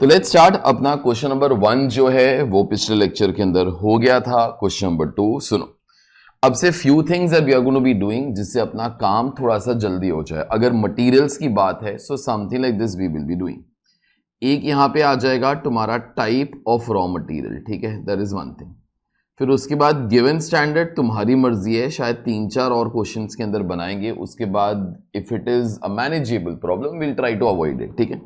तो let's start. अपना question number 1 जो है वो पिछले लेक्चर के अंदर हो गया था। क्वेश्चन नंबर 2 सुनो। अब से few things that we are going to be doing जिससे अपना काम थोड़ा सा जल्दी हो जाए। अगर मटेरियल्स की बात है so something like this we will be doing. एक यहां पे आ जाएगा तुम्हारा टाइप ऑफ रॉ मटेरियल, ठीक है, दैट इज वन थिंग। फिर उसके बाद गिवन स्टैंडर्ड तुम्हारी मर्जी है, शायद 3-4 और क्वेश्चंस के अंदर बनाएंगे। उसके बाद if it is a manageable problem will try to avoid it, ठीक है।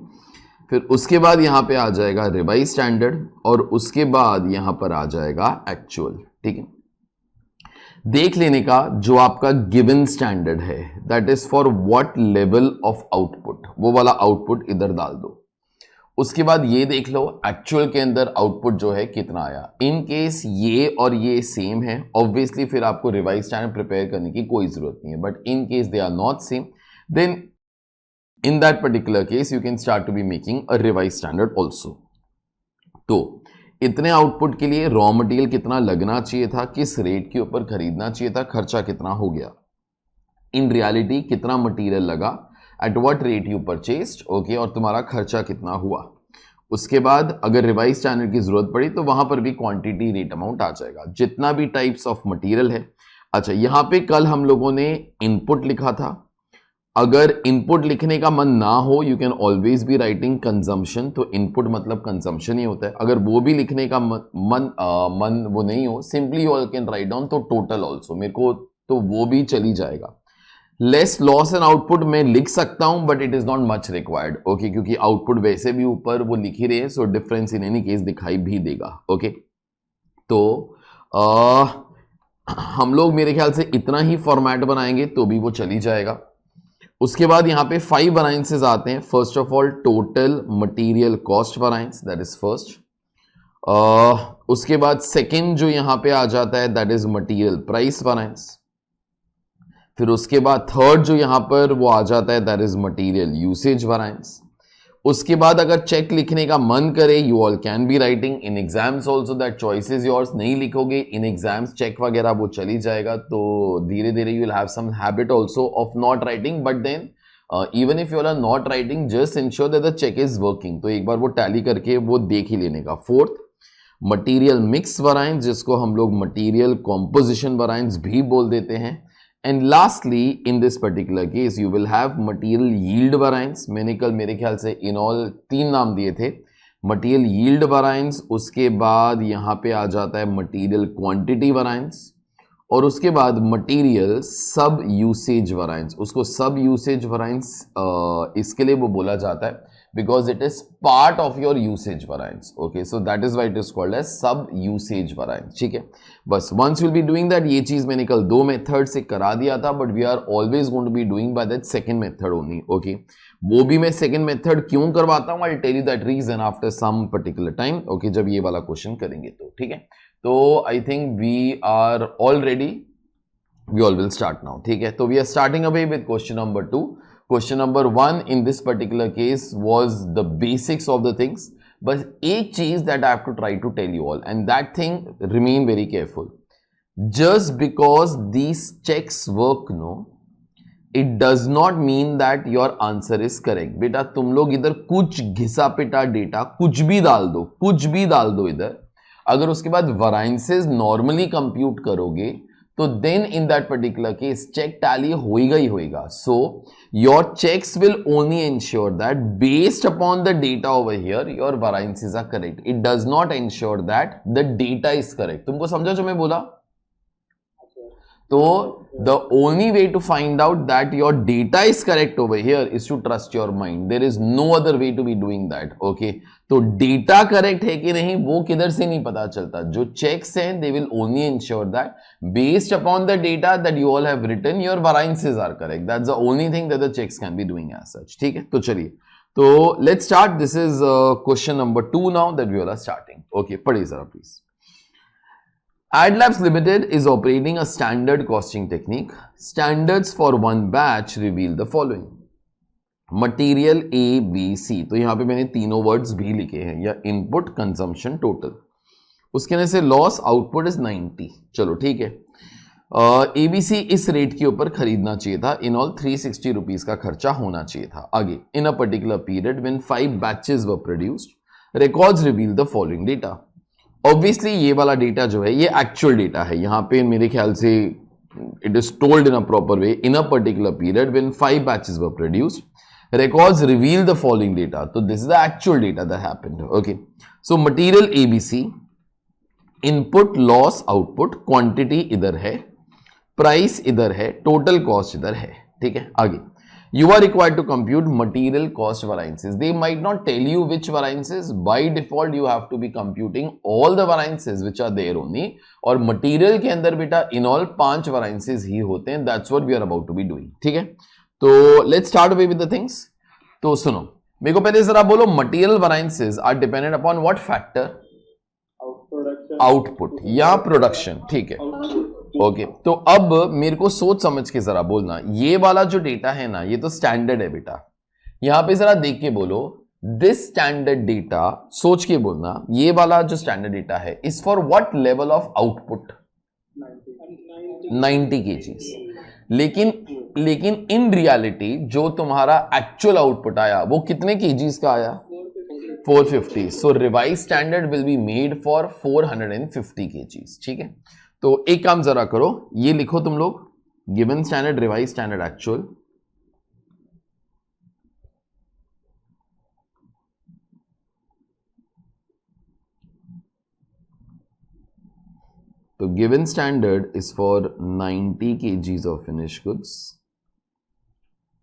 फिर उसके बाद यहां पे आ जाएगा रिवाइज स्टैंडर्ड और उसके बाद यहां पर आ जाएगा एक्चुअल, ठीक है। देख लेने का जो आपका गिवन स्टैंडर्ड है that is for what level of output, वो वाला आउटपुट इधर डाल दो। उसके बाद ये देख लो एक्चुअल के अंदर आउटपुट जो है कितना आया। इन केस ये और ये सेम है ऑब्वियसली फिर आपको रिवाइज स्टैंडर्ड प्रिपेयर करने की कोई जरूरत नहीं है, but in case they are not same then in that particular case you can start to be making a revised standard also। तो इतने आउटपुट के लिए रॉ मटेरियल कितना लगना चाहिए था, किस रेट के ऊपर खरीदना चाहिए था, खर्चा कितना हो गया, इन रियलिटी कितना मटेरियल लगा, eight what rate you purchased, okay, और तुम्हारा खर्चा कितना हुआ। उसके बाद अगर रिवाइज स्टैंडर्ड की जरूरत पड़ी तो वहां पर भी क्वांटिटी रेट अमाउंट आ जाएगा, जितना भी टाइप्स ऑफ मटेरियल है। अच्छा, यहां पे कल हम लोगों ने इनपुट लिखा था। अगर इनपुट लिखने का मन ना हो you can always be writing consumption, तो इनपुट मतलब कंजम्पशन ही होता है। अगर वो भी लिखने का मन वो नहीं हो, simply you can write down तो टोटल ऑल्सो, मेरे को तो वो भी चली जाएगा। लेस लॉस एंड आउटपुट मैं लिख सकता हूं but it is not much required, okay, क्योंकि आउटपुट वैसे भी ऊपर वो लिख ही रहे हैं, so difference in any case दिखाई भी देगा, ओके। तो हम लोग मेरे ख्याल से इतना ही फॉर्मेट बनाएंगे तो भी वो चली जाएगा। उसके बाद यहां पे 5 वैरायंसेस आते हैं। First of all total material cost variance, that is first. उसके बाद सेकंड जो यहां पे आ जाता है that is material price variance. फिर उसके बाद थर्ड जो यहां पर वो आ जाता है दैट इज मटेरियल यूसेज वैरायंस। उसके बाद अगर चेक लिखने का मन करे you all can B writing in exams also, that choice is yours. नहीं लिखोगे इन एग्जाम्स चेक वगैरह वो चली जाएगा, तो धीरे धीरे you will have some habit also of not writing, but then even if you are not writing just ensure that the check is working, तो एक बार वो टैली करके वो देख ही लेने का। फोर्थ मटीरियल मिक्स वैरायंस, जिसको हम लोग मटीरियल कॉम्पोजिशन वैरायंस भी बोल देते हैं। And lastly, in this particular case, you will have material yield variance। मैंने कल मेरे ख्याल से in all 3 नाम दिए थे। material yield variance, उसके बाद यहाँ पे आ जाता है material quantity variance, और उसके बाद material sub usage variance। उसको sub usage variance इसके लिए वो बोला जाता है because it is part of your usage variance, okay, so that is why it is called as sub usage variance, ठीक है। बस once you will be doing that, ये चीज मैंने कल 2 मेथड से करा दिया था, but we are always going to be doing by that second method only, okay। वो भी मैं सेकंड मेथड क्यों करवाता हूं, I'll tell you that reason after some particular time, okay, जब ये वाला क्वेश्चन करेंगे तो, ठीक है। तो I think we are all ready, we all will start now, ठीक है। तो we are starting away with question number 2। Question number 1 in this particular case was the basics of the things, but एक चीज that I have to try to tell you all, and that thing remain very careful। Just because these checks work, no, it does not mean that your answer is correct। बेटा तुम लोग इधर कुछ घिसा पिटा data कुछ भी डाल दो, कुछ भी डाल दो इधर, अगर उसके बाद वैरायंसेस नॉर्मली कंप्यूट करोगे तो then in that particular case check tally होएगा ही होएगा। So your checks will only ensure that based upon the data over here your variances are correct, it does not ensure that the data is correct. तुमको समझा जो मैं बोला? तो the only way to find out that your data is correct over here is to trust your mind, there is no other way to be doing that, okay। तो data correct है कि नहीं वो किधर से नहीं पता चलता, जो चेक्स हैं they will only ensure that based upon the data that you all have written your variances are correct, that's the only thing that the checks can be doing as such, ठीक है। तो चलिए, तो let's start, this is question number 2 now that we all are starting, okay। पढ़िए जरा please. AdLabs Limited is operating a standard costing technique. Standards for one batch reveal the following. Material A, B, C। तो यहां पे मैंने तीनों words भी लिखे हैं, या इनपुट, कंजम्पशन, टोटल। उसके अंदर से लॉस आउटपुट इज 90। चलो ठीक है। ABC इस रेट के ऊपर खरीदना चाहिए था। इन ऑल 360 रुपीज का खर्चा होना चाहिए था। आगे, in a particular period when 5 batches were produced records reveal the following data. Obviously ये वाला डेटा जो है ये एक्चुअल डेटा है, यहां पे मेरे ख्याल से it is told in a proper way in a particular period when 5 batches were produced, records reveal the following data. So this is the actual data that happened. Okay, so material ABC, input loss output, quantity इधर है, price इधर है, total cost इधर है, ठीक है। आगे you are required to compute material cost variances. They might not tell you which variances. By default you have to be computing all the variances which are there only. और material के अंदर बेटा in all 5 variances ही होते हैं। That's what we are about to be doing, ठीक है। तो let's start away with the things. तो सुनो, मेरे को पहले जरा बोलो, material variances are dependent upon what factor? Output या प्रोडक्शन, ठीक है। ओके, तो अब मेरे को सोच समझ के जरा बोलना, ये वाला जो डेटा है ना, ये तो स्टैंडर्ड है बेटा। यहां पे जरा देख के बोलो, दिस स्टैंडर्ड डेटा, सोच के बोलना, ये वाला जो स्टैंडर्ड डेटा है is for what level of output? 90 kgs। लेकिन इन रियलिटी जो तुम्हारा एक्चुअल आउटपुट आया वो कितने केजीज का आया? 450। So revise standard will be made for 450 kgs, ठीक है। तो एक काम जरा करो, ये लिखो तुम लोग, given standard, revise standard, actual. तो given standard is for 90 kgs of finished goods,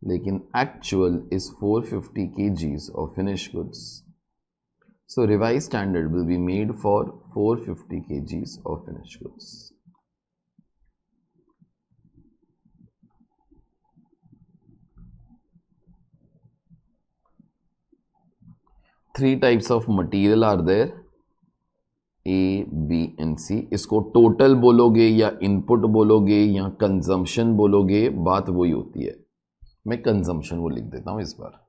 लेकिन actual is 450 kgs of finished goods. So revised standard will be made for 450 kgs of finished goods. Three types of material are there, A, B and C। इसको total बोलोगे या input बोलोगे या consumption बोलोगे, बात वही होती है। मैं कंजम्पशन वो लिख देता हूं इस बार।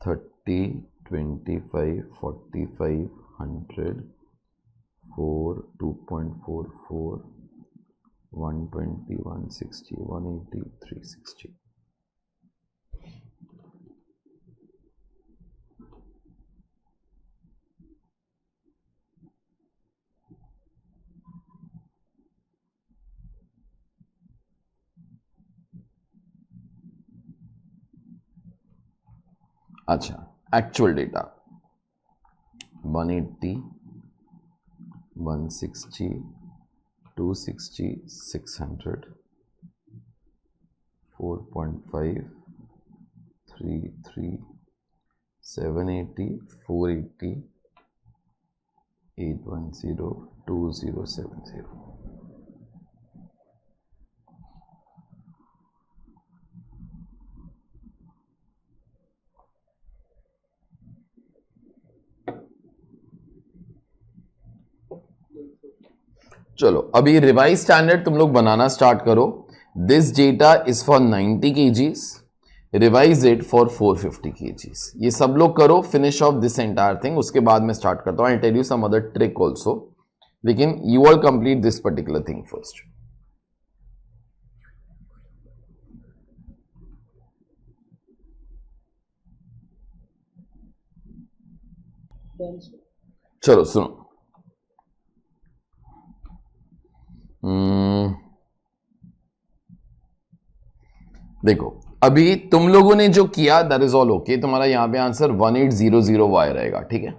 $30, $25, $45, $100, $4, $2.44, $120, $160, $180, $360। अच्छा, एक्चुअल डेटा 180, 160, 260, 600, 4.5, 33, 780, 480, 810, 2070। चलो अभी रिवाइज स्टैंडर्ड तुम लोग बनाना स्टार्ट करो। This data is for 90 kgs, revise it for 450 kgs। ये सब लोग करो, finish off this entire thing, उसके बाद मैं स्टार्ट करता हूं। I tell you some other trick also, लेकिन you all complete this particular thing first. चलो सुनो, देखो अभी तुम लोगों ने जो किया दैट इज ऑल ओके। तुम्हारा यहां पे आंसर 1800Y रहेगा, ठीक है।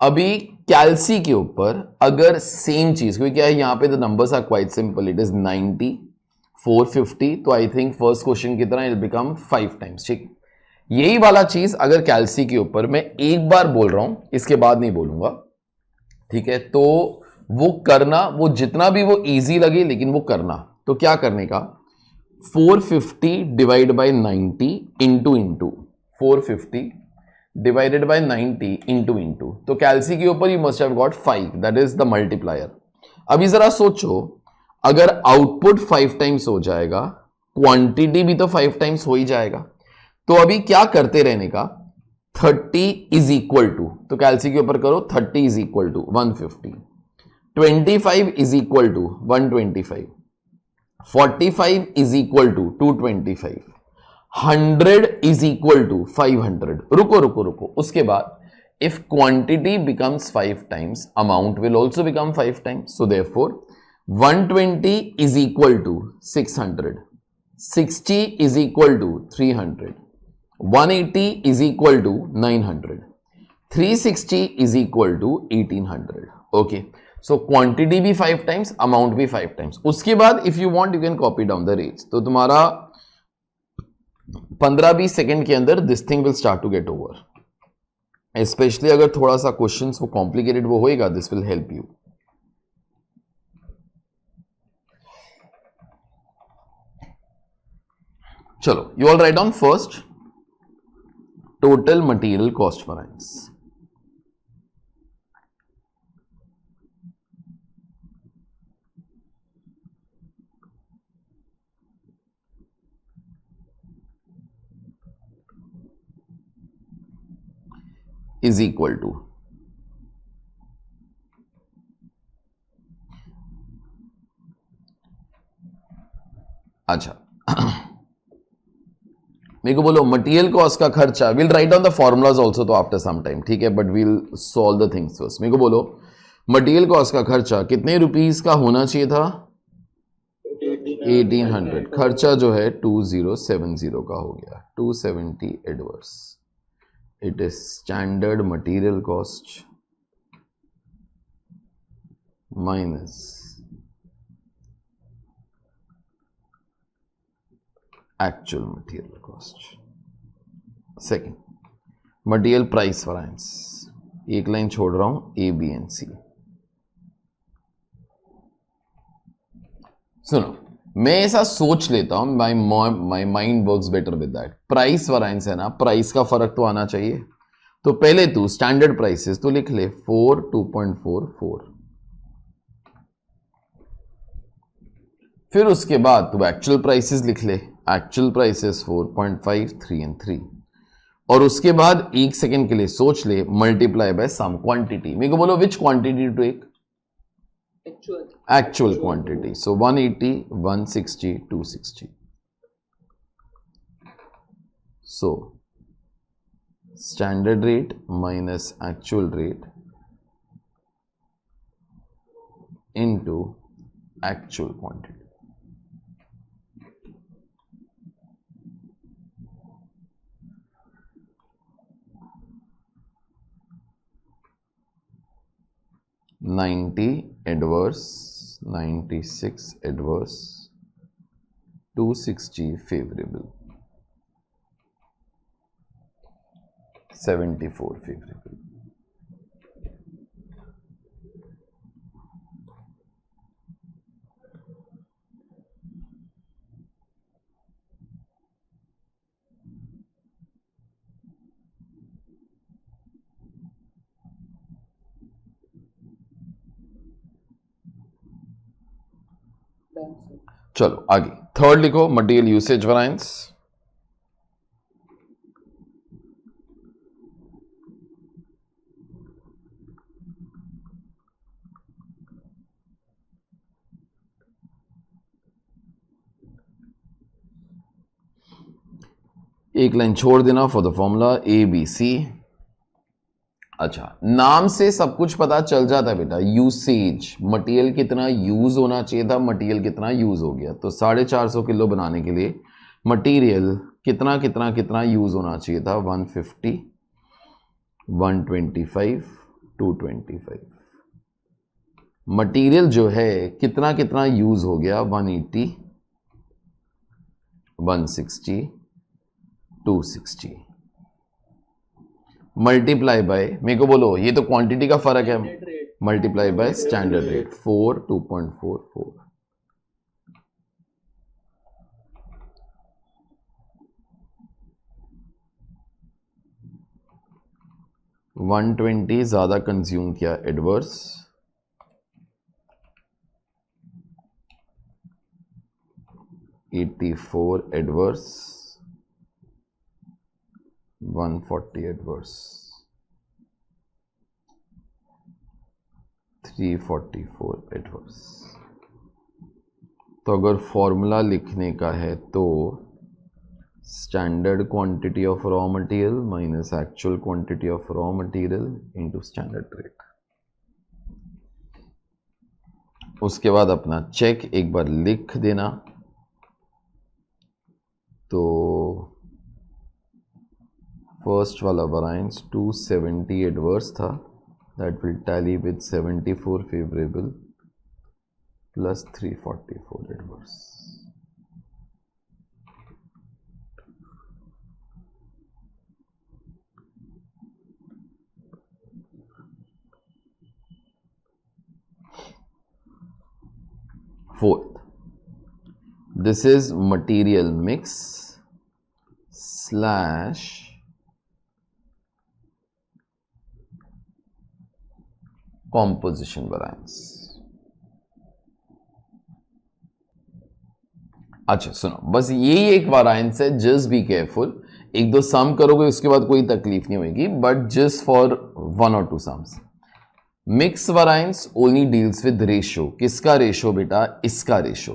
अभी कैल्सी के ऊपर अगर सेम चीज, क्योंकि क्या है यहां पे the numbers are quite simple, it is 90, 450, तो आई थिंक फर्स्ट क्वेश्चन की तरह इट बिकम 5 टाइम्स, ठीक। यही वाला चीज अगर कैल्सी के ऊपर, मैं एक बार बोल रहा हूं, इसके बाद नहीं बोलूंगा, ठीक है। तो वो करना, वो जितना भी वो इजी लगे, लेकिन वो करना। तो क्या करने का, 450 divide by 90 into 450 divided by 90 into तो कैल्सी के ऊपर you must have got 5, that is the multiplier. अभी जरा सोचो, अगर आउटपुट 5 टाइम्स हो जाएगा, क्वांटिटी भी तो 5 टाइम्स हो ही जाएगा। तो अभी क्या करते रहने का, 30 इज इक्वल टू, तो कैल्सी के ऊपर करो 30 is equal to 150 25 is equal to 125, 45 is equal to 225, 100 is equal to 500। रुको रुको रुको, उसके बाद if quantity becomes 5 times, amount will also become 5 times. So therefore 120 is equal to 600, 60 is equal to 300, 180 is equal to 900, 360 is equal to 1800. Okay, so quantity भी 5 times, amount भी 5 times. उसके बाद if you want you can copy down the rates. तो तुम्हारा 15-20 second के अंदर this thing will start to get over. Specially अगर थोड़ा सा क्वेश्चंस वो कॉम्प्लिकेटेड वो होएगा, दिस विल हेल्प यू। चलो, you all write on first total material cost variance. Is equal to अच्छा मेरे को बोलो मटेरियल कॉस्ट का खर्चा, will write down the formulas also तो आफ्टर सम टाइम, ठीक है, but will solve the things first. मेरे को बोलो मटेरियल कॉस्ट का खर्चा कितने रुपीस का होना चाहिए था? 1800। खर्चा जो है 2070 का हो गया, 270 adverse. It is standard material cost minus actual material cost. Second, material price variance, एक लाइन छोड़ रहा हूं, A, B and C। सुनो, मैं ऐसा सोच लेता हूं, my mind works better with that. Price variance है ना, प्राइस का फर्क तो आना चाहिए। तो पहले तू स्टैंडर्ड प्राइसेस तो लिख ले, 4 2.44, फिर उसके बाद तू एक्चुअल प्राइसेस लिख ले, एक्चुअल प्राइसेस 4.5 3 and 3, और उसके बाद एक सेकेंड के लिए सोच ले, मल्टीप्लाई बाय सम क्वांटिटी। मेरे को बोलो which quantity to take? actual quantity. So 180, 160, 260. So standard rate minus actual rate into actual quantity. $90 adverse, 96 adverse, 260 favorable, 74 favorable. चलो आगे, थर्ड लिखो, मटेरियल यूसेज वैरिएंस। एक लाइन छोड़ देना फॉर द फॉर्मूला ABC। अच्छा, नाम से सब कुछ पता चल जाता है बेटा। यूसेज, मटेरियल कितना यूज होना चाहिए था, मटेरियल कितना यूज हो गया। तो 450 किलो बनाने के लिए मटेरियल कितना कितना कितना यूज होना चाहिए था? 150, 125, 225। मटेरियल जो है कितना कितना यूज हो गया? 180, 160, 260। मल्टीप्लाई बाय, मेरे को बोलो ये तो क्वांटिटी का फर्क है, मल्टीप्लाई बाय स्टैंडर्ड रेट, 4 2.44। 120 ज्यादा कंज्यूम किया एडवर्स, 84 एडवर्स, 140 एडवर्स, 344 एडवर्स। तो अगर फॉर्मूला लिखने का है तो standard quantity of raw material minus actual quantity of raw material into standard rate. उसके बाद अपना चेक एक बार लिख देना। तो फर्स्ट वाला वराइंस 270 एडवर्स था, that will tally with 74 favourable plus 344 adverse. Fourth, this is material mix slash composition variance। अच्छा सुनो, बस यही एक variance है, just be careful। एक दो सम करोगे उसके बाद कोई तकलीफ नहीं होगी, but just for 1 or 2 sums. Mix वराइंस only deals with ratio. किसका रेशो बेटा? इसका रेशो।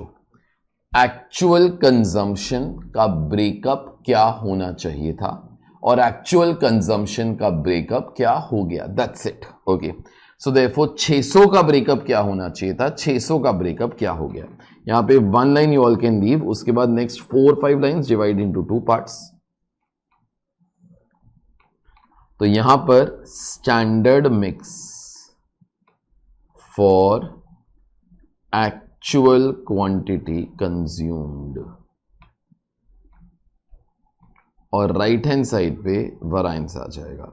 एक्चुअल कंजम्पशन का ब्रेकअप क्या होना चाहिए था और एक्चुअल कंजम्पशन का ब्रेकअप क्या हो गया, that's it. Okay, so therefore 600 का ब्रेकअप क्या होना चाहिए था, 600 का ब्रेकअप क्या हो गया। यहां पे 1 line you all can leave, उसके बाद next 4-5 lines divide into 2 parts. तो यहां पर standard mix for actual quantity consumed और राइट हैंड साइड पे वराइंस आ जाएगा।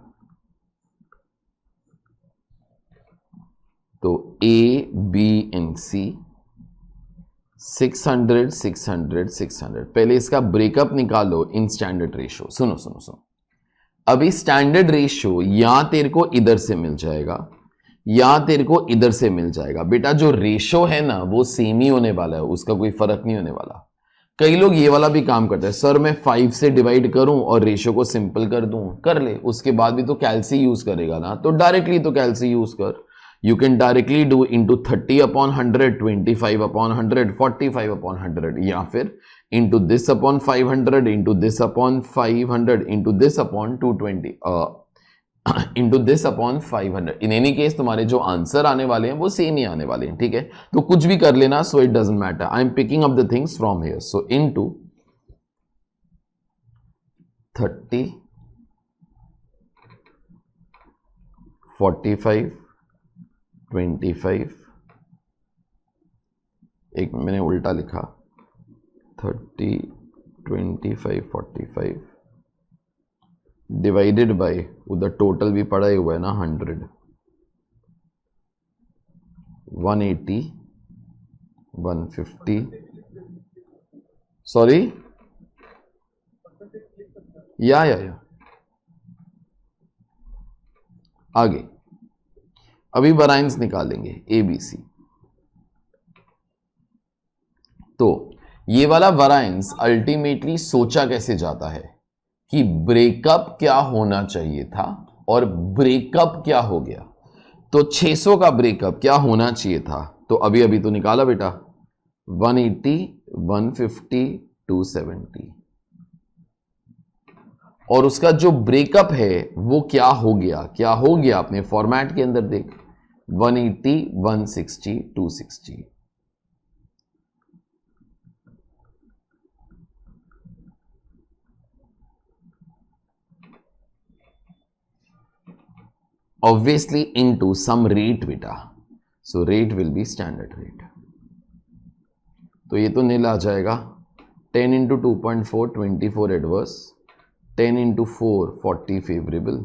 तो A, B and C 600 600 600। पहले इसका ब्रेकअप निकालो इन स्टैंडर्ड रेशो। सुनो सुनो सुनो, अभी स्टैंडर्ड रेशो या तेरे को इधर से मिल जाएगा या तेरे को इधर से मिल जाएगा। बेटा जो रेशो है ना वो सेम ही होने वाला है, उसका कोई फर्क नहीं होने वाला। कई लोग ये वाला भी काम करते हैं, सर मैं 5 से डिवाइड करूं और रेशो को सिंपल कर दूं, कर ले, उसके बाद भी तो कैलसी यूज करेगा ना, तो डायरेक्टली तो कैलसी यूज कर। You can directly do into 30/100, 25/100, 45/100, या फिर into this upon 500, into this upon 500, into this upon 220, into this upon 500। In any case तुम्हारे जो आंसर आने वाले हैं वो सेम ही आने वाले हैं, ठीक है। तो कुछ भी कर लेना, so it doesn't matter, I am picking up the things from here. So into 30, 45, 25, एक मैंने उल्टा लिखा, 30, 25, 45 डिवाइडेड बाय, उधर टोटल भी पड़ा ही हुआ है ना, 100, 180, 150, सॉरी या आगे। अभी वराइंस निकालेंगे ABC। तो ये वाला वराइंस अल्टीमेटली सोचा कैसे जाता है कि ब्रेकअप क्या होना चाहिए था और ब्रेकअप क्या हो गया। तो 600 का ब्रेकअप क्या होना चाहिए था, तो अभी अभी तो निकाला बेटा, 180, 150, 270, और उसका जो ब्रेकअप है वो क्या हो गया, क्या हो गया अपने फॉर्मेट के अंदर देख, 180, 160, 260। obviously into some rate beta, so rate will be standard rate। तो ये तो नील आ जाएगा, 10 into 2.4 24 adverse, 10 into 4 40 favorable,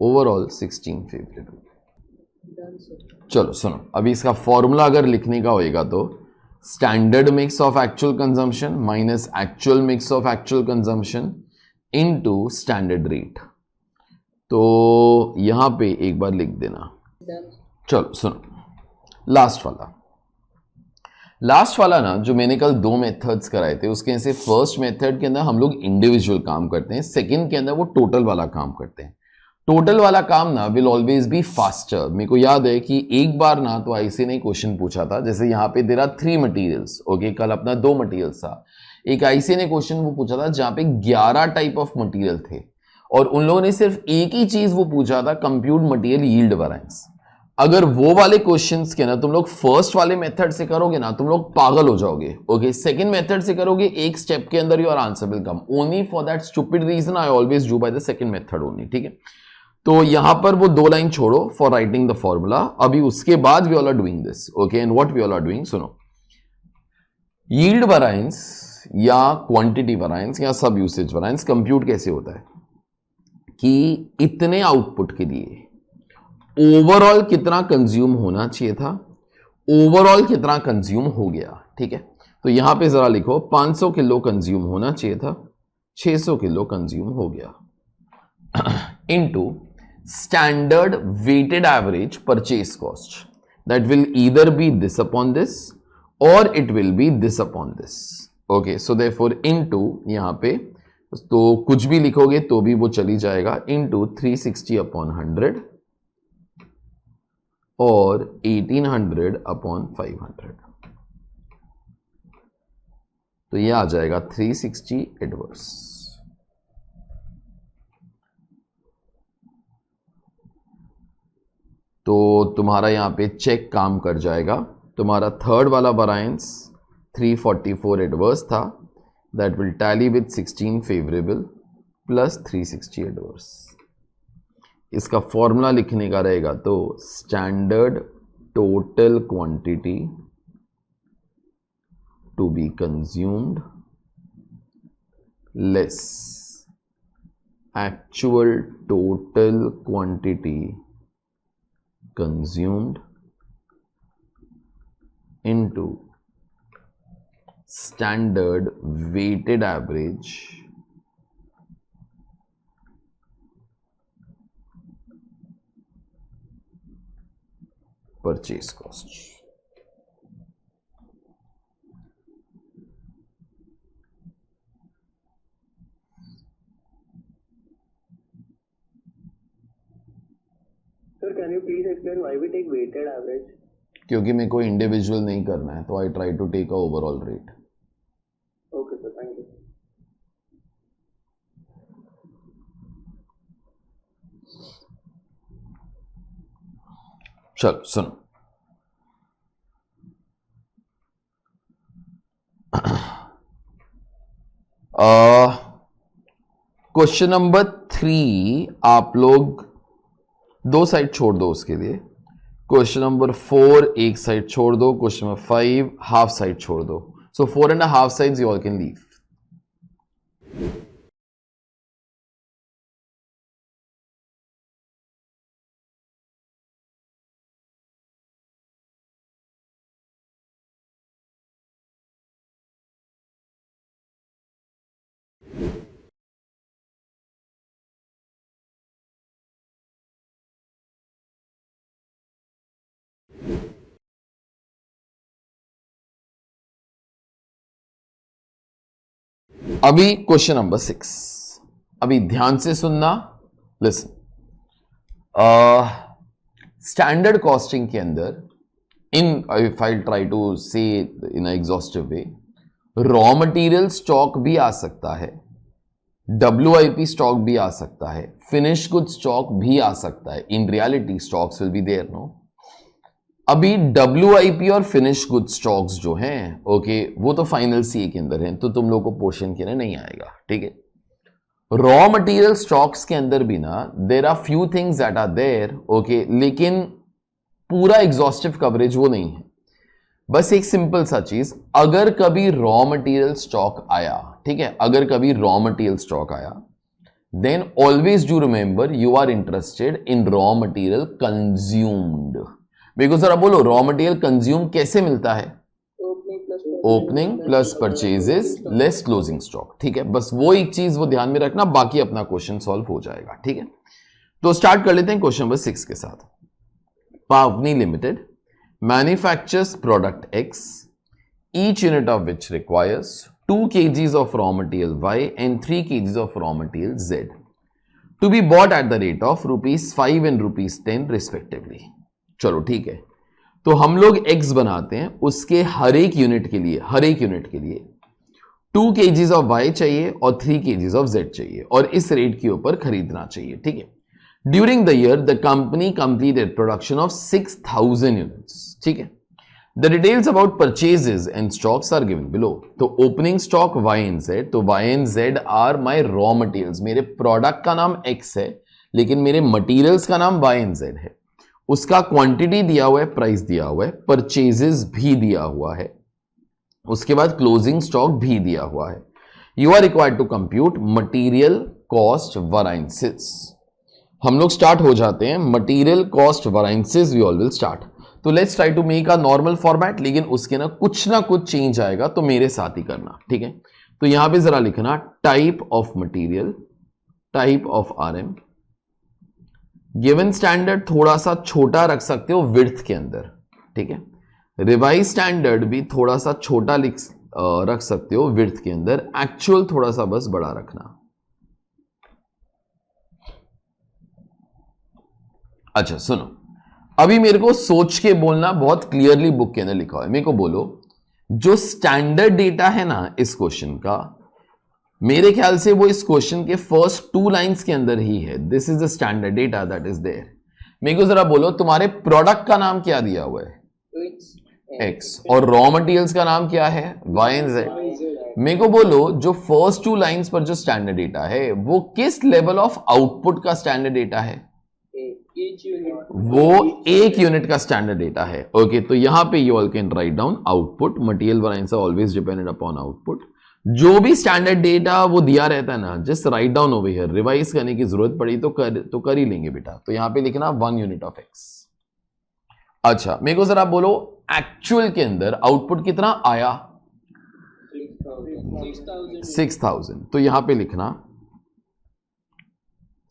overall 16 favorable। चलो सुनो, अभी इसका फॉर्मूला अगर लिखने का होएगा तो standard mix of actual consumption minus actual mix of actual consumption into standard rate. तो यहां पे एक बार लिख देना। चलो सुनो, लास्ट वाला ना जो मैंने कल 2 मेथड्स कराए थे, उसके से फर्स्ट मेथड के अंदर हम लोग इंडिविजुअल काम करते हैं, सेकंड के अंदर वो टोटल वाला काम करते हैं। टोटल वाला काम ना विल ऑलवेज बी फास्टर। मेरे को याद है कि एक बार ना तो आईसी ने क्वेश्चन पूछा था, जैसे यहाँ पे देयर आर 3 मटेरियल्स, ओके, कल अपना 2 मटेरियल्स था। एक आईसी ने क्वेश्चन वो पूछा था जहां पे 11 टाइप ऑफ मटेरियल थे और उन लोगों ने सिर्फ एक ही चीज वो पूछा था, कंप्यूट मटेरियल यील्ड वेरिएंस। अगर वो वाले क्वेश्चंस के ना तुम लोग फर्स्ट वाले मेथड से करोगे ना तुम लोग पागल हो जाओगे, ओके। सेकंड मेथड से करोगे एक स्टेप के अंदर your answer will come. Only for that stupid reason I always do by the second method only, ठीक है। तो यहां पर वो 2 लाइन छोड़ो फॉर राइटिंग द फॉर्मूला। अभी उसके बाद we all are doing this, okay. And what we all are doing, सुनो, यील्ड वेरिएंस या क्वांटिटी वेरिएंस या सब यूसेज वेरिएंस कंप्यूट कैसे होता है कि इतने आउटपुट के लिए ओवरऑल कितना कंज्यूम होना चाहिए था, ओवरऑल कितना कंज्यूम हो गया, ठीक है। तो यहां पे जरा लिखो 500 किलो कंज्यूम होना चाहिए था, 600 किलो कंज्यूम हो गया, into standard weighted average purchase cost, that will either be this upon this और it will be this upon this, okay. So therefore into यहां पे तो कुछ भी लिखोगे तो भी वो चली जाएगा, इनटू 360 अपॉन 100 और 1800 अपॉन 500, तो ये आ जाएगा 360 एडवर्स। तो तुम्हारा यहां पे चेक काम कर जाएगा। तुम्हारा थर्ड वाला वेरिएंस 344 एडवर्स था, that will tally with 16 favourable plus 360 adverse. इसका फॉर्मूला लिखने का रहेगा तो standard total quantity to be consumed less actual total quantity consumed into standard weighted average purchase cost. Sir, can you please explain why we take weighted average? क्योंकि मेरे को individual नहीं करना है तो I try to take a overall rate. Okay, sir. Thank you. चलो सुनो, question number 3 आप लोग 2 साइड छोड़ दो उसके लिए। क्वेश्चन नंबर 4 एक साइड छोड़ दो, क्वेश्चन नंबर 5 हाफ साइड छोड़ दो। सो 4.5 sides you all can leave. अभी क्वेश्चन नंबर 6, अभी ध्यान से सुनना, लिसन। स्टैंडर्ड कॉस्टिंग के अंदर in if I try to say in exhaustive way, raw material stock भी आ सकता है, WIP स्टॉक भी आ सकता है, फिनिश गुड स्टॉक भी आ सकता है। In reality stocks will be there, no. अभी WIP और फिनिश गुड स्टॉक्स जो हैं, ओके, वो तो फाइनल सीए के अंदर हैं, तो तुम लोग को पोर्शन के लिए नहीं आएगा, ठीक है। रॉ मटेरियल स्टॉक्स के अंदर भी ना there are few things that are there, okay, लेकिन पूरा एग्जॉस्टिव कवरेज वो नहीं है। बस एक सिंपल सा चीज, अगर कभी रॉ मटेरियल स्टॉक आया, ठीक है, अगर कभी रॉ मटेरियल स्टॉक आया, then always do remember you are interested in raw material consumed. Because जरा बोलो, रॉ मटेरियल कंज्यूम कैसे मिलता है? Opening plus purchases less closing stock, ठीक है। बस वो एक चीज वो ध्यान में रखना, बाकी अपना क्वेश्चन सॉल्व हो जाएगा, ठीक है। तो स्टार्ट कर लेते हैं क्वेश्चन नंबर 6 के साथ। Pavani limited manufactures product X, each unit of which requires 2 kgs of raw material Y and 3 kgs of raw material Z. To be bought at the rate of ₹5 and ₹10 respectively. चलो ठीक है, तो हम लोग x बनाते हैं, उसके हर एक यूनिट के लिए 2 kgs ऑफ y चाहिए और 3 kgs ऑफ z चाहिए, और इस रेट के ऊपर खरीदना चाहिए। ठीक है, during the year the company completed production of 6000 units. ठीक है, the details about purchases and stocks are given below. तो opening stock y and z, तो y and z are my raw materials. मेरे प्रोडक्ट का नाम x है, लेकिन मेरे मटेरियल्स का नाम y एंड z है। उसका क्वांटिटी दिया हुआ है, प्राइस दिया हुआ है, परचेजेस भी दिया हुआ है, उसके बाद क्लोजिंग स्टॉक भी दिया हुआ है। You are required to compute material cost variances. हम लोग स्टार्ट हो जाते हैं, material cost variances we all will start. तो let's try to make a normal format, लेकिन उसके ना कुछ चेंज आएगा, तो मेरे साथ ही करना। ठीक है, तो यहां पे जरा लिखना type of material, type of RM, given standard थोड़ा सा छोटा रख सकते हो विड्थ के अंदर। ठीक है, रिवाइज स्टैंडर्ड भी थोड़ा सा छोटा रख सकते हो विड्थ के अंदर, एक्चुअल थोड़ा सा बस बड़ा रखना। अच्छा सुनो, अभी मेरे को सोच के बोलना, बहुत क्लियरली बुक के अंदर लिखा हुआ है, मेरे को बोलो जो स्टैंडर्ड डेटा है ना इस क्वेश्चन का, मेरे ख्याल से वो इस क्वेश्चन के फर्स्ट 2 लाइंस के अंदर ही है। This is the standard data that is there. मेरे को जरा बोलो तुम्हारे प्रोडक्ट का नाम क्या दिया हुआ है? X, और रॉ मटेरियल्स का नाम क्या है? Y and Z। मेरे को बोलो जो फर्स्ट 2 लाइंस पर जो स्टैंडर्ड डेटा है वो किस लेवल ऑफ आउटपुट का स्टैंडर्ड डेटा है? वो 1 यूनिट का स्टैंडर्ड डेटा है। ओके, तो यहां पे you all can write down output, material variance are always dependent upon output. जो भी स्टैंडर्ड डेटा वो दिया रहता है ना, just write down over here. Revise करने की जरूरत पड़ी तो कर ही लेंगे बेटा। तो यहां पे लिखना 1 यूनिट ऑफ X। अच्छा, मेरे को जरा बोलो एक्चुअल के अंदर आउटपुट कितना आया? 6000। तो यहां पे लिखना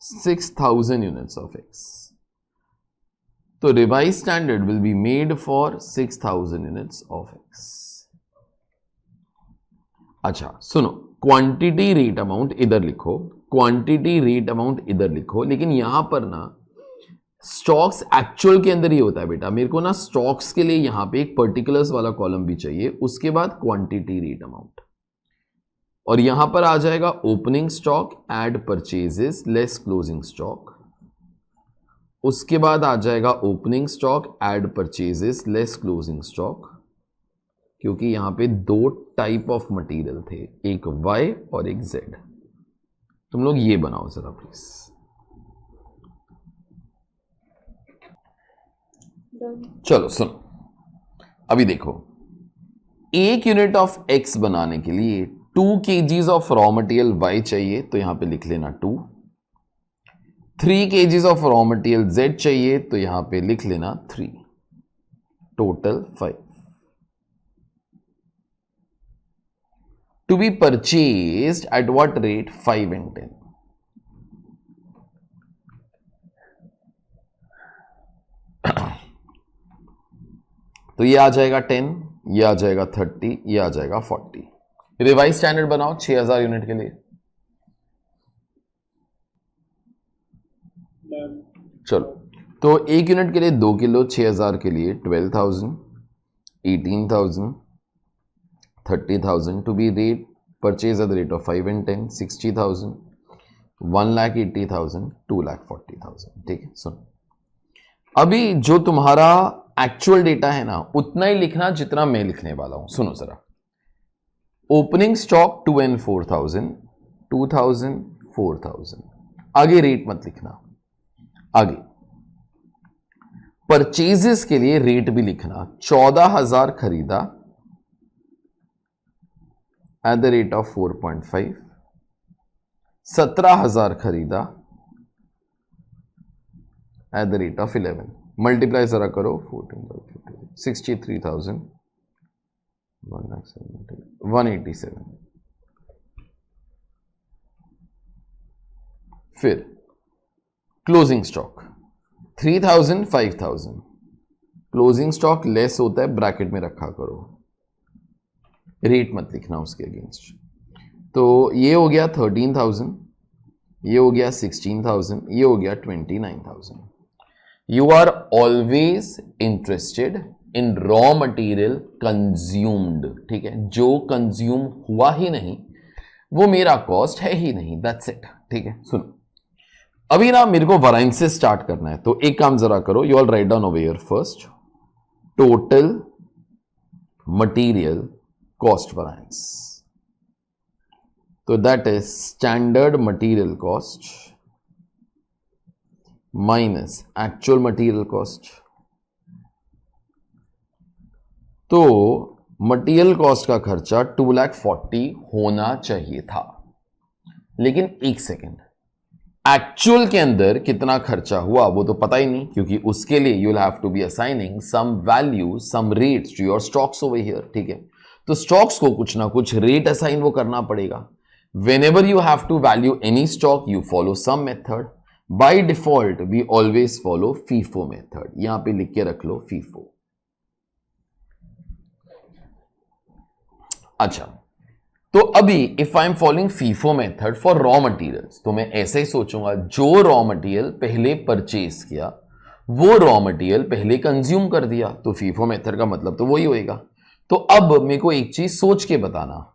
6000 यूनिट्स ऑफ X। तो revise standard will be made for 6000 units of X। अच्छा सुनो, क्वांटिटी रेट अमाउंट इधर लिखो, क्वांटिटी रेट अमाउंट इधर लिखो, लेकिन यहां पर ना स्टॉक्स एक्चुअल के अंदर ही होता है बेटा। मेरे को ना स्टॉक्स के लिए यहां पे एक पर्टिकुलर्स वाला कॉलम भी चाहिए, उसके बाद क्वांटिटी रेट अमाउंट, और यहां पर आ जाएगा opening stock add purchases less closing stock, उसके बाद आ जाएगा opening stock add purchases less closing stock, क्योंकि यहां पे 2 टाइप ऑफ मटेरियल थे, एक Y और एक Z। तुम लोग ये बनाओ जरा प्लीज। चलो सुनो, अभी देखो 1 यूनिट ऑफ X बनाने के लिए 2 kgs of raw material Y चाहिए, तो यहां पे लिख लेना 2। 3 kgs of raw material Z चाहिए, तो यहां पे लिख लेना 3, total 5। To be purchased at what rate? 5 and 10। तो ये आ जाएगा 10, ये आ जाएगा 30, ये आ जाएगा 40। रिवाइज स्टैंडर्ड बनाओ 6000 यूनिट के लिए। चलो, तो 1 यूनिट के लिए 2 किलो, 6000 के लिए 12000, 18000, 30,000 to be rate purchase at the rate of 5 and 10, 60,000, 1,80,000, 2,40,000। ठीक है, सुन, अभी जो तुम्हारा एक्चुअल डेटा है ना उतना ही लिखना जितना मैं लिखने वाला हूं। सुनो जरा, ओपनिंग स्टॉक 2 and 4,000, 2,000, 4,000। आगे रेट मत लिखना, आगे परचेजेस के लिए रेट भी लिखना। 14,000 खरीदा एट द रेट ऑफ 4.5, 17,000 खरीदा eight the rate of 11। Multiply जरा करो, 14,000, 63,000, 187। फिर closing stock 3,000, 5,000। Closing stock less होता है, ब्रैकेट में रखा करो, रेट मत लिखना उसके अगेंस्ट। तो ये हो गया 13,000, ये हो गया 16,000, ये हो गया 29,000. You are always interested in raw material consumed. ठीक है, जो कंज्यूम हुआ ही नहीं वो मेरा कॉस्ट है ही नहीं. That's it. ठीक है, सुनो अभी ना मेरे को वराइन से स्टार्ट करना है, तो एक काम जरा करो. You all write down over here first total material cost variance. तो that is standard material cost minus actual material cost. तो मटीरियल कॉस्ट का खर्चा 2,40,000 होना चाहिए था, लेकिन एक सेकेंड, एक्चुअल के अंदर कितना खर्चा हुआ वो तो पता ही नहीं, क्योंकि उसके लिए you will have to be assigning some value some rates to your stocks over here. ठीक है, तो स्टॉक्स को कुछ ना कुछ रेट असाइन वो करना पड़ेगा. whenever you have to value any stock you follow some method. by default we always follow FIFO method. यहां पे लिख के रख लो FIFO. अच्छा, तो अभी if I am following FIFO method for raw materials, तो मैं ऐसे ही सोचूंगा जो रॉ मटेरियल पहले परचेज किया वो रॉ मटेरियल पहले कंज्यूम कर दिया, तो FIFO मेथड का मतलब तो वही होएगा. तो अब मेरे को एक चीज सोच के बताना,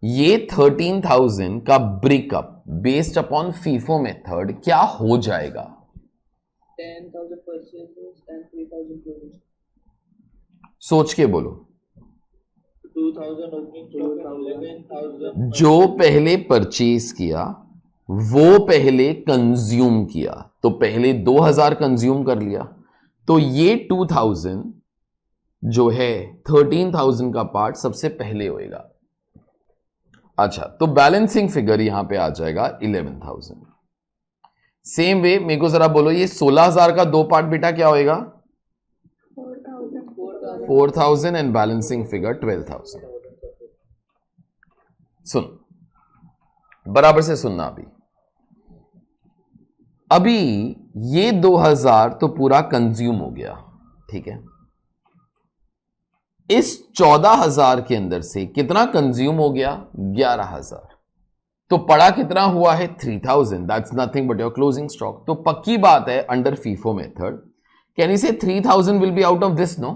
ये 13,000 का breakup based upon FIFO method क्या हो जाएगा? 10,000 purchases and 3,000 closing. सोच के बोलो. 2,000 opening stock and 11,000. जो पहले परचेज किया वो पहले कंज्यूम किया, तो पहले 2,000 कंज्यूम कर लिया, तो ये 2,000 जो है 13,000 का पार्ट सबसे पहले होएगा. अच्छा, तो बैलेंसिंग फिगर यहां पे आ जाएगा 11,000. सेम वे मेरे को जरा बोलो, ये 16,000 का दो पार्ट बेटा क्या होएगा? 4,000 एंड बैलेंसिंग फिगर 12,000. सुन, बराबर से सुनना. अभी ये 2,000 तो पूरा कंज्यूम हो गया. ठीक है, इस 14,000 के अंदर से कितना कंज्यूम हो गया? 11,000. तो पड़ा कितना हुआ है? 3,000. That's nothing but your closing stock. तो पक्की बात है under FIFO method, can you say 3,000 will be out of this? No.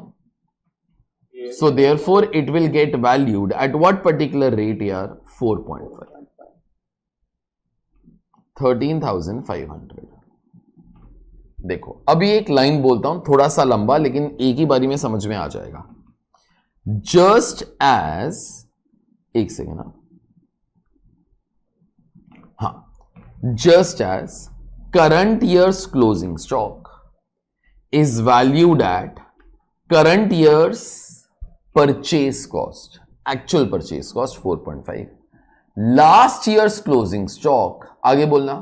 So therefore it will get valued at what particular rate यार? 4.5. 13,500. देखो अभी एक लाइन बोलता हूं थोड़ा सा लंबा, लेकिन एक ही बारी में समझ में आ जाएगा. जस्ट एज, एक सेकेंड, हाँ, just as current year's closing stock is valued at current year's purchase cost, actual purchase cost 4.5, last year's closing stock, आगे बोलना,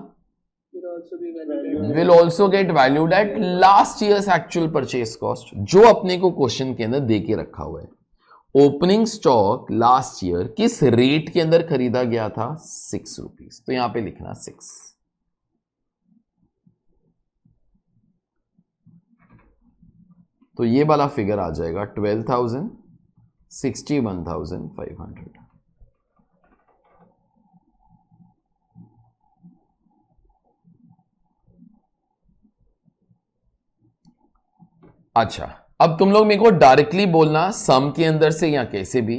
will also get valued at last year's actual purchase cost, जो अपने को question के अंदर दे के रखा हुआ है. ओपनिंग स्टॉक लास्ट ईयर किस रेट के अंदर खरीदा गया था? 6 रुपीज. तो यहां पे लिखना 6. तो ये वाला फिगर आ जाएगा 12,000, 61,500. अच्छा, अब तुम लोग मेरे को डायरेक्टली बोलना सम के अंदर से या कैसे भी.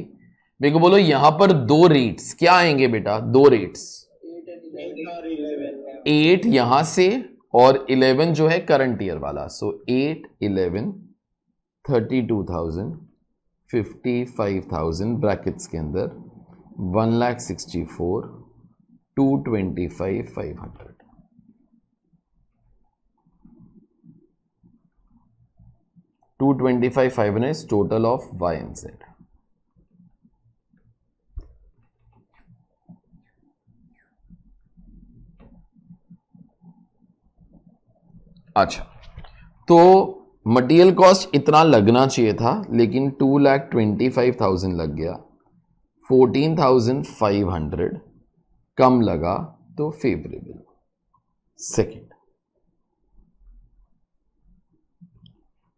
मेरे को बोलो यहां पर दो रेट्स क्या आएंगे बेटा? दो रेट्स 8 यहां से और 11 जो है करंट ईयर वाला. सो 8, 11, 32,000, 55,000 ब्रैकेट्स के अंदर 1,64,000, 225,500. $225,500 is total of Y and Z. अच्छा, तो मटेरियल कॉस्ट इतना लगना चाहिए था, लेकिन 2,25,000 लग गया. 14,500 कम लगा, तो favourable. Second,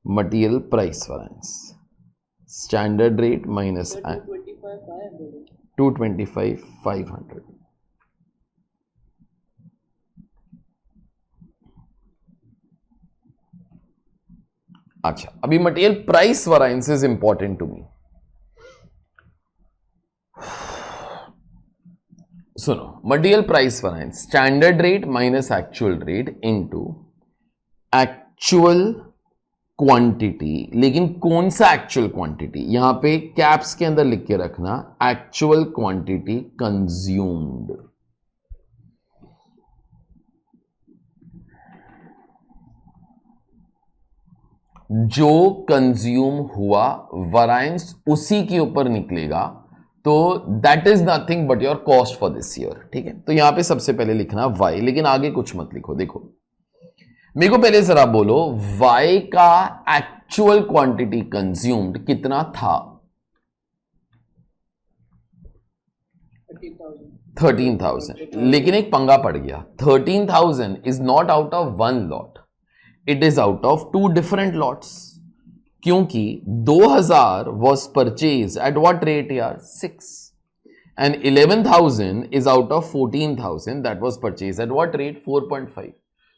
material price variance, standard rate minus 225,500. अच्छा, अभी material price variance is important to me. सुनो, material price variance standard rate minus actual rate into actual quantity. लेकिन कौन सा एक्चुअल क्वांटिटी, यहां पे कैप्स के अंदर लिख के रखना, एक्चुअल क्वांटिटी कंज्यूम्ड। जो कंज्यूम हुआ वराइंस उसी के ऊपर निकलेगा, तो that is nothing but your cost for this year. ठीक है, तो यहां पे सबसे पहले लिखना वाई, लेकिन आगे कुछ मत लिखो। देखो मेरे को पहले जरा बोलो, वाई का एक्चुअल क्वांटिटी कंज्यूम्ड कितना था? 13,000। लेकिन एक पंगा पड़ गया, 13,000 is not out of one lot, it is out of two different lots. क्योंकि 2,000 was purchase at what rate यार? 6, and 11,000 is out of 14,000 that was purchase at what rate? 4.5।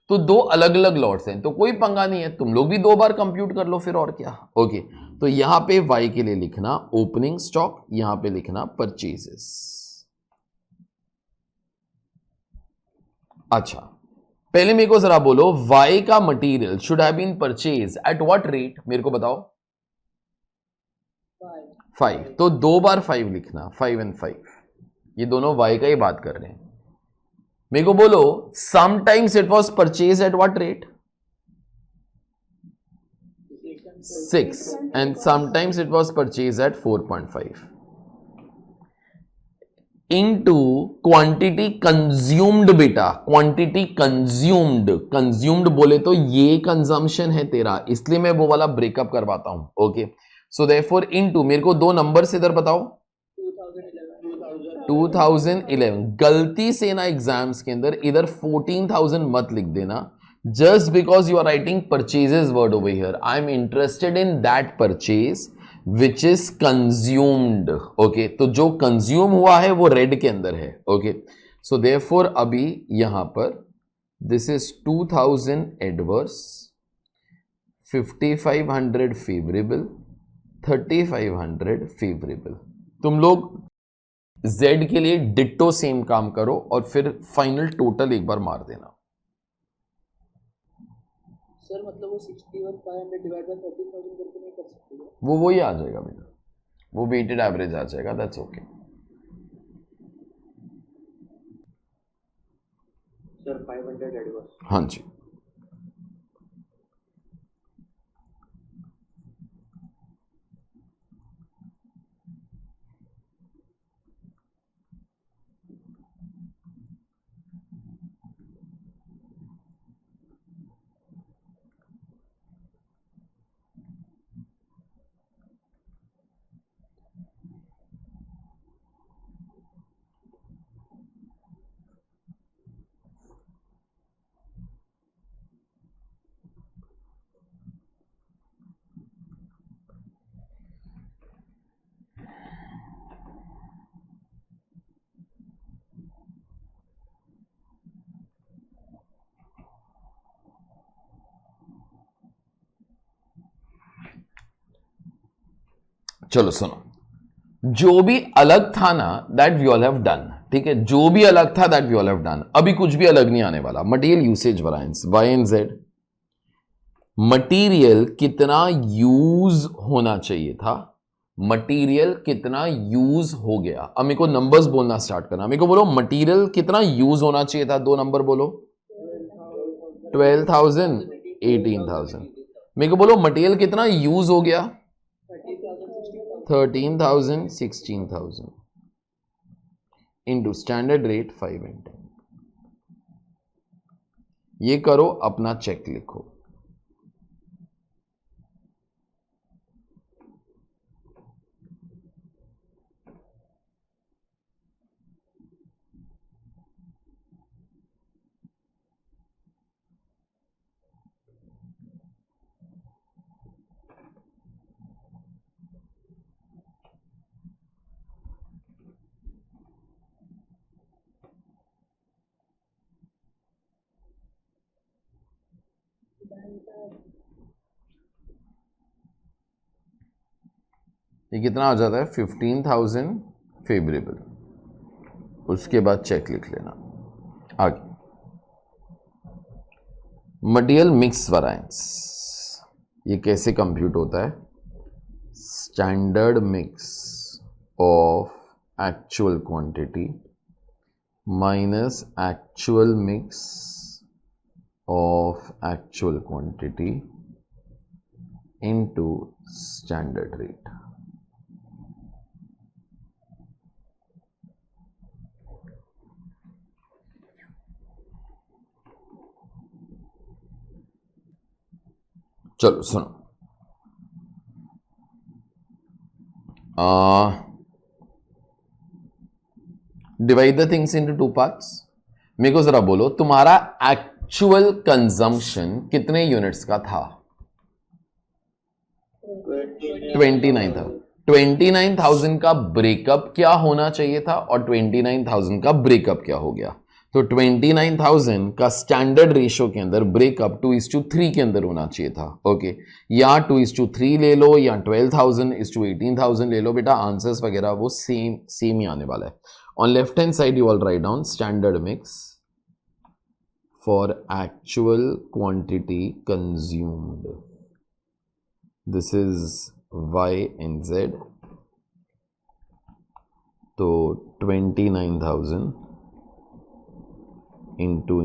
तो दो अलग अलग लॉट्स हैं, तो कोई पंगा नहीं है, तुम लोग भी दो बार कंप्यूट कर लो फिर, और क्या। ओके, तो यहां पे वाई के लिए लिखना ओपनिंग स्टॉक, यहां पे लिखना परचेजेस। अच्छा, पहले मेरे को जरा बोलो, वाई का material should have been purchase at what rate? मेरे को बताओ। 5। तो दो बार 5 लिखना, 5 and 5, ये दोनों वाई का ही बात कर रहे हैं। मेरे को बोलो, sometimes it was purchase at what rate? 6, and sometimes it was purchase at 4.5 into quantity consumed. बेटा क्वांटिटी कंज्यूम्ड, कंज्यूम्ड बोले तो ये कंजम्पशन है तेरा, इसलिए मैं वो वाला ब्रेकअप करवाता हूं। ओके, सो देयरफॉर इनटू, मेरे को दो नंबर से इधर बताओ, 2011। गलती से ना एग्जाम्स के अंदर इधर 14,000 मत लिख देना, just because you are writing purchases word over here. I am interested in that purchase which is consumed. Okay, तो जो कंज्यूम हुआ है वो रेड के अंदर है। ओके, सो देयरफॉर अभी यहां पर this is 2,000 adverse, 5,500 favourable, 3,500 favourable. तुम लोग Z के लिए डिट्टो सेम काम करो और फिर फाइनल टोटल एक बार मार देना। सर मतलब वो 61,500 डिवाइड बाय 30,000 करके नहीं कर सकते क्या? वो वही आ जाएगा बेटा, वो वेटेड एवरेज आ जाएगा, दैट्स ओके। Sir 500 adverse. हाँ जी, चलो सुनो, जो भी अलग था ना that we all have done. ठीक है, जो भी अलग था that we all have done, अभी कुछ भी अलग नहीं आने वाला। Material usage variance Y and Z, material कितना यूज होना चाहिए था, मटेरियल कितना यूज हो गया। अब मेरे को नंबर्स बोलना स्टार्ट करना, मेरे को बोलो मटेरियल कितना यूज होना चाहिए था, दो नंबर बोलो। 12,000, 18,000। मेरे को बोलो मटेरियल कितना यूज हो गया, 13,000, 16,000 इंटू स्टैंडर्ड रेट 5 and 10। ये करो, अपना चेक लिखो। ये कितना आ जाता है 15,000 फेवरेबल। उसके बाद चेक लिख लेना। आगे मटेरियल मिक्स वैरायंस, ये कैसे कंप्यूट होता है? Standard mix of actual quantity minus actual mix of actual quantity into standard rate. चलो सुनो, divide the things into two parts. मेरे को जरा बोलो तुम्हारा एक्चुअल कंजम्पशन कितने यूनिट्स का था? 29,000। 29,000 का ब्रेकअप क्या होना चाहिए था और 29,000 का ब्रेकअप क्या हो गया? तो 29,000 का स्टैंडर्ड रेशियो के अंदर ब्रेकअप 2:3 के अंदर होना चाहिए था। ओके, या 2:3 ले लो या 12,000:18,000 ले लो, बेटा आंसर्स वगैरह वो सेम ही आने वाला है। On left hand side you all write down standard mix for actual quantity consumed, this is y and z, तो 29,000 into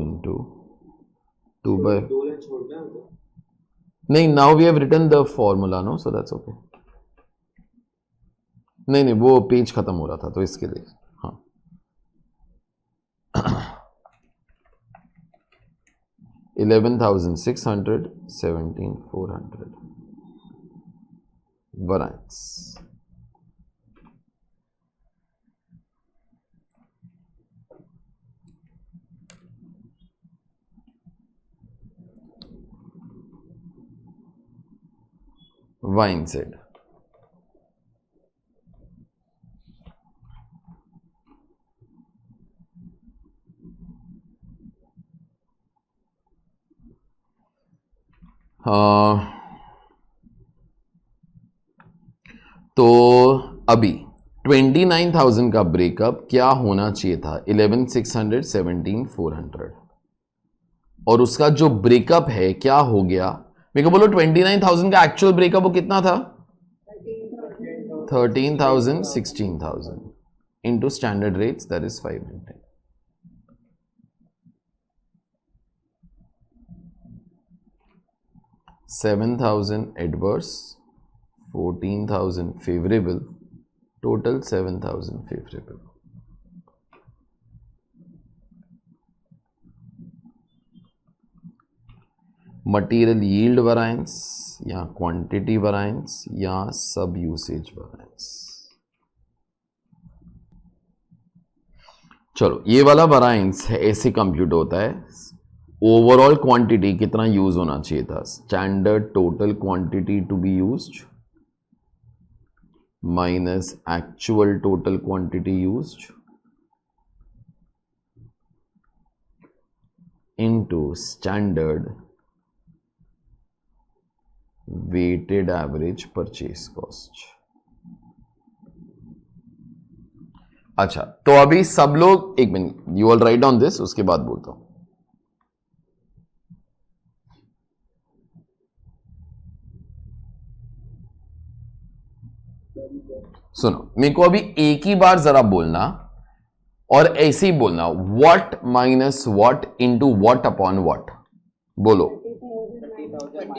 2 by, नहीं, now we have written the formula, no, so that's okay। नहीं वो page खत्म हो रहा था तो इसके लिए हाँ। 11,600, 17,400 variance। वाइन सेड तो अभी 29,000 का ब्रेकअप क्या होना चाहिए था? 11,600, 17,400, और उसका जो ब्रेकअप है क्या हो गया? मेरे को बोलो 29,000 का एक्चुअल ब्रेकअप वो कितना था? 13,000, 16,000 into standard rates, that is 510। $7,000 adverse, 14,000 favorable, total 7,000 favorable। Material yield variance या क्वांटिटी वैरायंस या सब यूसेज वैरायंस। चलो ये वाला वैरायंस ऐसे कंप्यूट होता है, ओवरऑल क्वांटिटी कितना यूज होना चाहिए था, standard total quantity to be used minus actual total quantity used into standard weighted average purchase cost. अच्छा तो अभी सब लोग एक minute, you all write down this, उसके बाद बोलता हूं। सुनो मेरे को अभी एक ही बार जरा बोलना और ऐसे ही बोलना, what minus what into what upon what. बोलो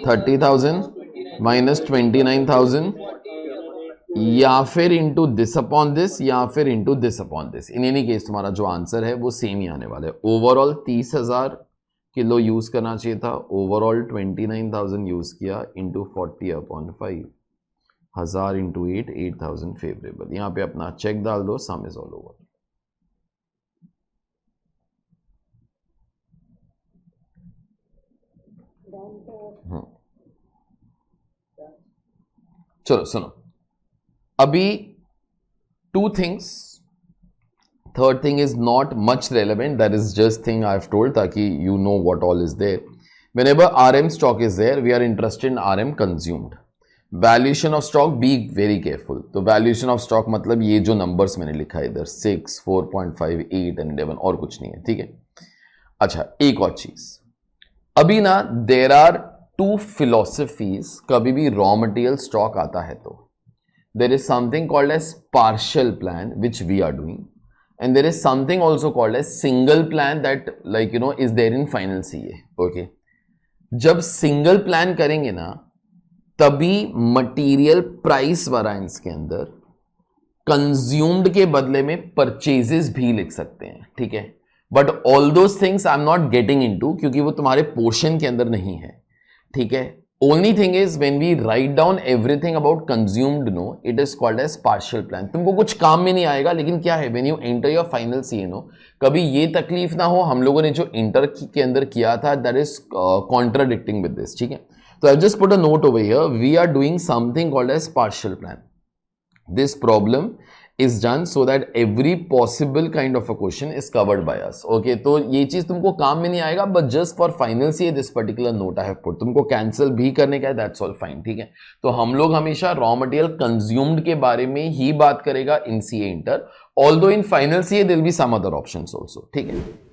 30,000 माइनस 29,000 या फिर इंटू दिस अपॉन दिस या फिर into this upon this. In any case तुम्हारा जो आंसर है वो सेम ही आने वाला है। ओवरऑल 30,000 किलो यूज करना चाहिए था, ओवरऑल 29,000 यूज किया, इंटू 40 अपॉन 5, 1000 इंटू 8, 8,000 फेवरेबल। यहां पे अपना चेक डाल दो, सम इज ऑल ओवर। चलो सुनो अभी two things, third thing is not much relevant, that is just thing I have told ताकि you know what all is there. Whenever RM stock is there, we are interested in RM consumed. Valuation of stock, be very careful. तो valuation of stock मतलब ये जो numbers मैंने लिखा है इधर 6, 4.5, 8 and 11 और कुछ नहीं है, ठीक है। अच्छा, एक और चीज, अभी ना देर आर टू फिलोसफीज, कभी भी रॉ मटेरियल स्टॉक आता है तो there is something called as partial plan which we are doing, and there is something also called as single plan that like you know is there in final CA. okay, जब single plan करेंगे ना तभी material price variance के अंदर consumed के बदले में purchases भी लिख सकते हैं, ठीक है। But all those things I am not getting into, क्योंकि वो तुम्हारे पोर्शन के अंदर नहीं है, ठीक है। Only thing is when we write down everything about consumed, no, it is called as partial plan. तुमको कुछ काम में नहीं आएगा, लेकिन क्या है when you enter your final CA, no, कभी ये तकलीफ ना हो, हम लोगों ने जो इंटर के अंदर किया था that is contradicting with this, ठीक है। तो I've just put a note over here, we are doing something called as partial plan. This problem is done so that every possible kind of a question is covered by us. Okay, तो ये चीज तुमको काम में नहीं आएगा, but just for final CA this particular note I have put. तुमको cancel भी करने का है, that's all fine, ठीक है। तो हम लोग हमेशा रॉ मटेरियल कंज्यूम्ड के बारे में ही बात करेगा इन CA inter, although in final CA there will be some other options also, ठीक है।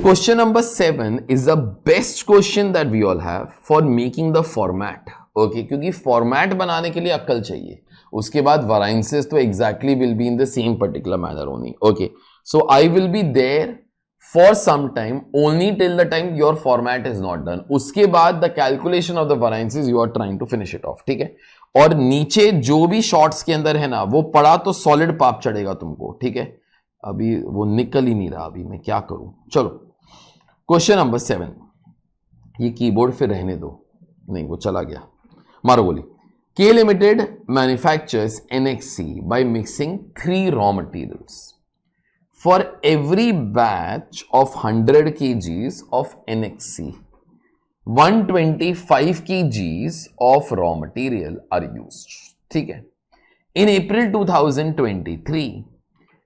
Question number 7 is the best question that we all have for making the format. Okay, क्योंकि format बनाने के लिए अक्ल चाहिए, उसके बाद variances तो exactly will be in the same particular manner only. Okay, so I will be there for some time only till the time your format is not done. उसके बाद the calculation of the variances you are trying to finish it off, ठीक है। और नीचे जो भी shorts के अंदर है ना, वो पढ़ा तो सॉलिड पाप चढ़ेगा तुमको, ठीक है। अभी वो निकल ही नहीं रहा, अभी मैं क्या करूं। चलो, क्वेश्चन नंबर 7, ये कीबोर्ड फिर रहने दो, नहीं वो चला गया, मारो गोली। K limited manufactures NXC by mixing 3 raw materials. For every batch of 100 kgs of NXC, 125 kgs of raw material are used, ठीक है। In April 2023,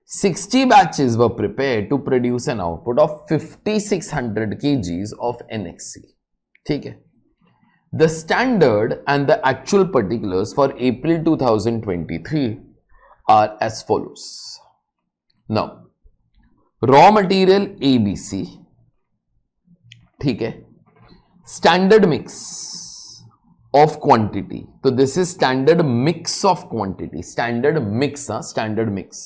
60 batches were prepared to produce an output of 5600 kgs of NXC, ठीक है। The standard and the actual particulars for April 2023 are as follows. Now, raw material ABC, ठीक है, standard mix of quantity, तो this is standard mix of quantity, standard mix, standard mix।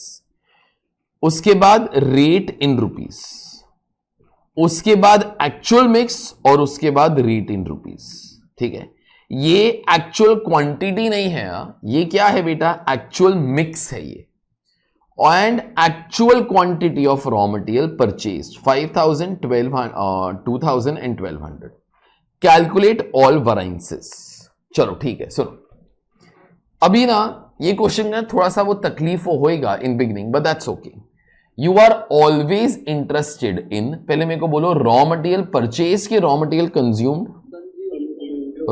उसके बाद rate in rupees, उसके बाद actual mix, और उसके बाद रेट इन रुपीस, ठीक है। ये एक्चुअल क्वांटिटी नहीं है, ये क्या है बेटा, एक्चुअल मिक्स है ये। And actual quantity of raw material purchase 5000, 2000 and 1200। Calculate all variances. चलो ठीक है, सुनो, अभी ना ये क्वेश्चन ना थोड़ा सा वो तकलीफ होएगा in beginning, but that's okay. You are always interested in, पहले मेरे को बोलो रॉ मटेरियल परचेज के raw material consumed,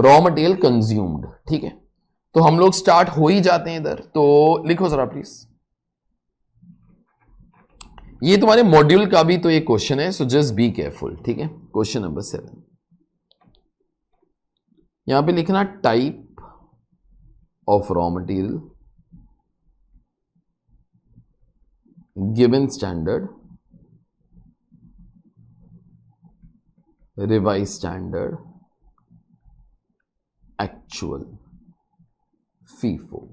raw material consumed, ठीक है। तो हम लोग स्टार्ट हो ही जाते हैं इधर, तो लिखो जरा प्लीज। ये तुम्हारे मॉड्यूल का भी तो एक क्वेश्चन है, सो जस्ट बी केयरफुल, ठीक है। क्वेश्चन नंबर 7, यहां पे लिखना type of raw material, given standard, revised standard, actual, FIFO.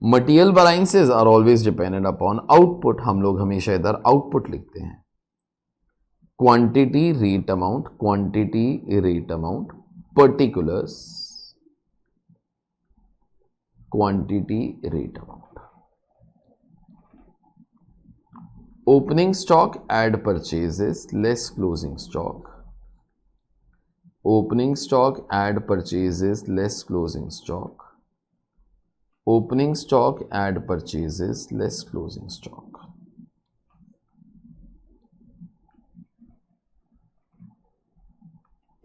Material variances are always dependent upon output, हम लोग हमेशा इधर output लिखते हैं। Quantity, rate amount, quantity, rate amount, particulars, quantity, rate amount. Opening stock, add purchases, less closing stock. Opening stock, add purchases, less closing stock. Opening stock, add purchases, less closing stock.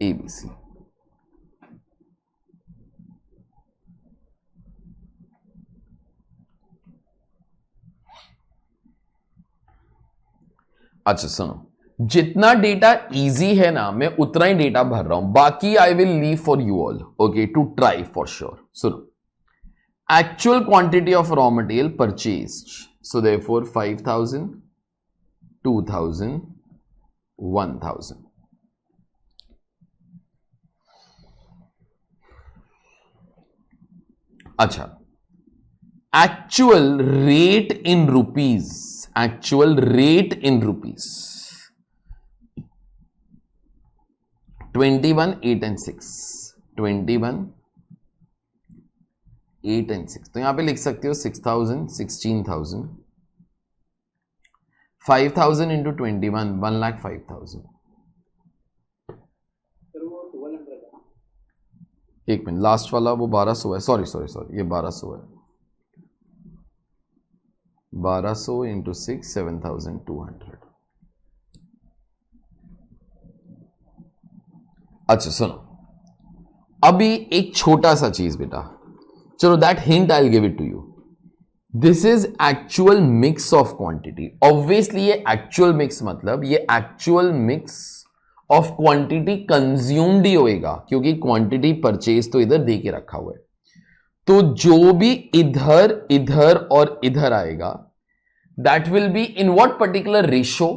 ABC. अच्छा सुनो, जितना data easy है ना मैं उतना ही data भर रहा हूं, बाकी I will leave for you all, okay, to try for sure. सुनो, actual quantity of raw material purchased, so therefore 5,000, 2,000, 1,000. अच्छा, actual rate in rupees, actual rate in rupees 21, 8 and 6, 21, 8 and 6. तो यहां पे लिख सकते हो 6,000, 16,000, 5,000 इंटू 21, 1,05,000. सर वो 1200 है. एक मिनट, लास्ट वाला वो 1200 है, सॉरी सॉरी सॉरी, ये 1200 है. 1200 इंटू 6, 7,200. अच्छा सुनो, अभी एक छोटा सा चीज बेटा, चलो that hint I will give it to you. This is actual mix of quantity. Obviously ये एक्चुअल मिक्स मतलब ये actual mix of quantity consumed ही होएगा, क्योंकि क्वांटिटी परचेज तो इधर दे के रखा हुआ है. तो जो भी इधर इधर और इधर आएगा that will be in what particular ratio,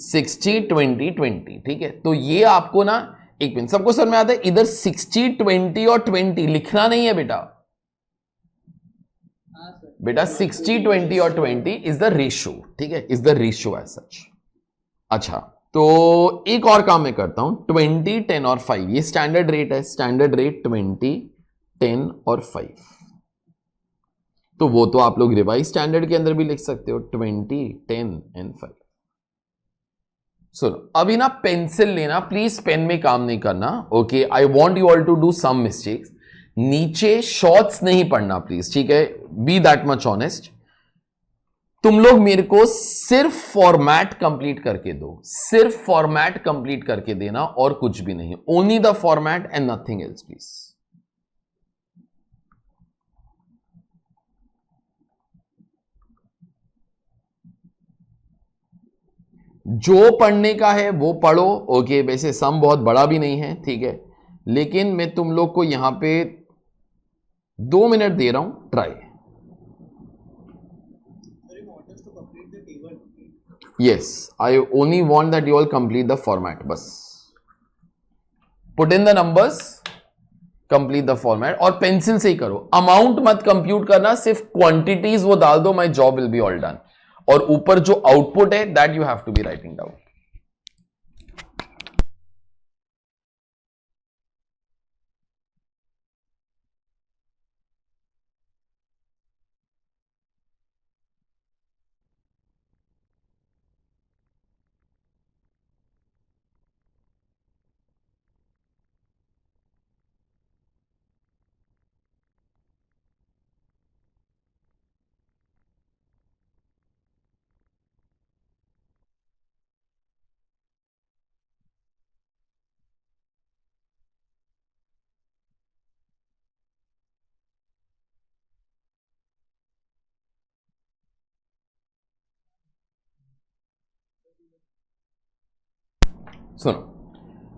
60, 20, 20. ठीक है, तो ये आपको ना, एक मिनट, सबको समझ में आता है, इधर 60, 20 और 20 लिखना नहीं है बेटा. बेटा 60, 20 और 20 इज द रेशो. ठीक है, is the ratio as such. अच्छा, तो एक और काम मैं करता हूं, 20, 10 और 5, ये स्टैंडर्ड रेट है. स्टैंडर्ड रेट 20, 10 और 5. तो वो तो आप लोग रिवाइज स्टैंडर्ड के अंदर भी लिख सकते हो, 20, 10 एंड 5. सुनो, अभी ना पेंसिल लेना प्लीज, पेन में काम नहीं करना. Okay, I want you all to do some mistakes. नीचे शॉर्ट्स नहीं पढ़ना प्लीज, ठीक है, बी दैट मच ऑनेस्ट. तुम लोग मेरे को सिर्फ फॉर्मेट कंप्लीट करके दो, सिर्फ फॉर्मेट कंप्लीट करके देना और कुछ भी नहीं. Only the format and nothing else please. जो पढ़ने का है वो पढ़ो. ओके, वैसे सम बहुत बड़ा भी नहीं है, ठीक है, लेकिन मैं तुम लोग को यहां पे 2 मिनट दे रहा हूं, try. Yes, I only want that you all complete the format. बस put in the numbers, complete the format, और पेंसिल से ही करो. अमाउंट मत कंप्यूट करना, सिर्फ क्वांटिटीज वो डाल दो, my job will be all done. और ऊपर जो आउटपुट है that you have to be writing down. सुनो,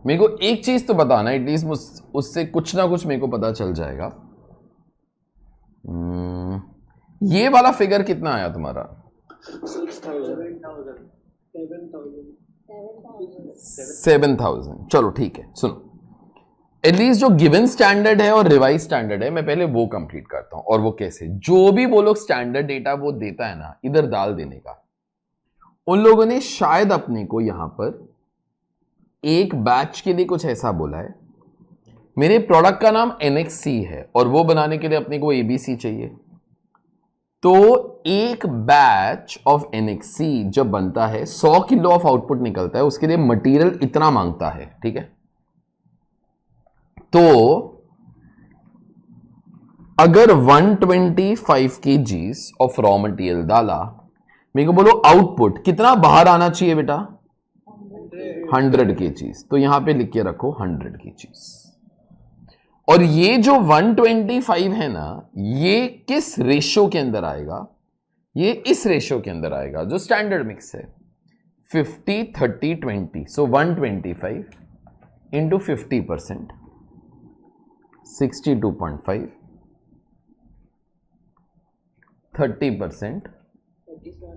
मेरे को एक चीज तो बताना, एटलीस्ट उससे कुछ ना कुछ मेरे को पता चल जाएगा. ये वाला फिगर कितना आया तुम्हारा? 7,000. चलो ठीक है, सुनो, एटलीस्ट जो गिवन स्टैंडर्ड है और रिवाइज स्टैंडर्ड है, मैं पहले वो कंप्लीट करता हूं. और वो कैसे, जो भी वो लोग स्टैंडर्ड डेटा वो देता है ना, इधर डाल देने का. उन लोगों ने शायद अपने को यहां पर एक बैच के लिए कुछ ऐसा बोला है. मेरे प्रोडक्ट का नाम NXC है और वो बनाने के लिए अपने को ABC चाहिए. तो एक बैच ऑफ NXC जब बनता है 100 किलो ऑफ आउटपुट निकलता है, उसके लिए मटेरियल इतना मांगता है. ठीक है, तो अगर 125 kgs ऑफ रॉ मटेरियल डाला, मेरे को बोलो आउटपुट कितना बाहर आना चाहिए बेटा? 100 kgs. तो यहां पे लिख के रखो 100 kgs. और ये जो 125 है ना, ये किस रेशो के अंदर आएगा? ये इस रेशियो के अंदर आएगा जो स्टैंडर्ड मिक्स है, 50 30 20, सो 125 इंटू 50%, 62.5, 30%,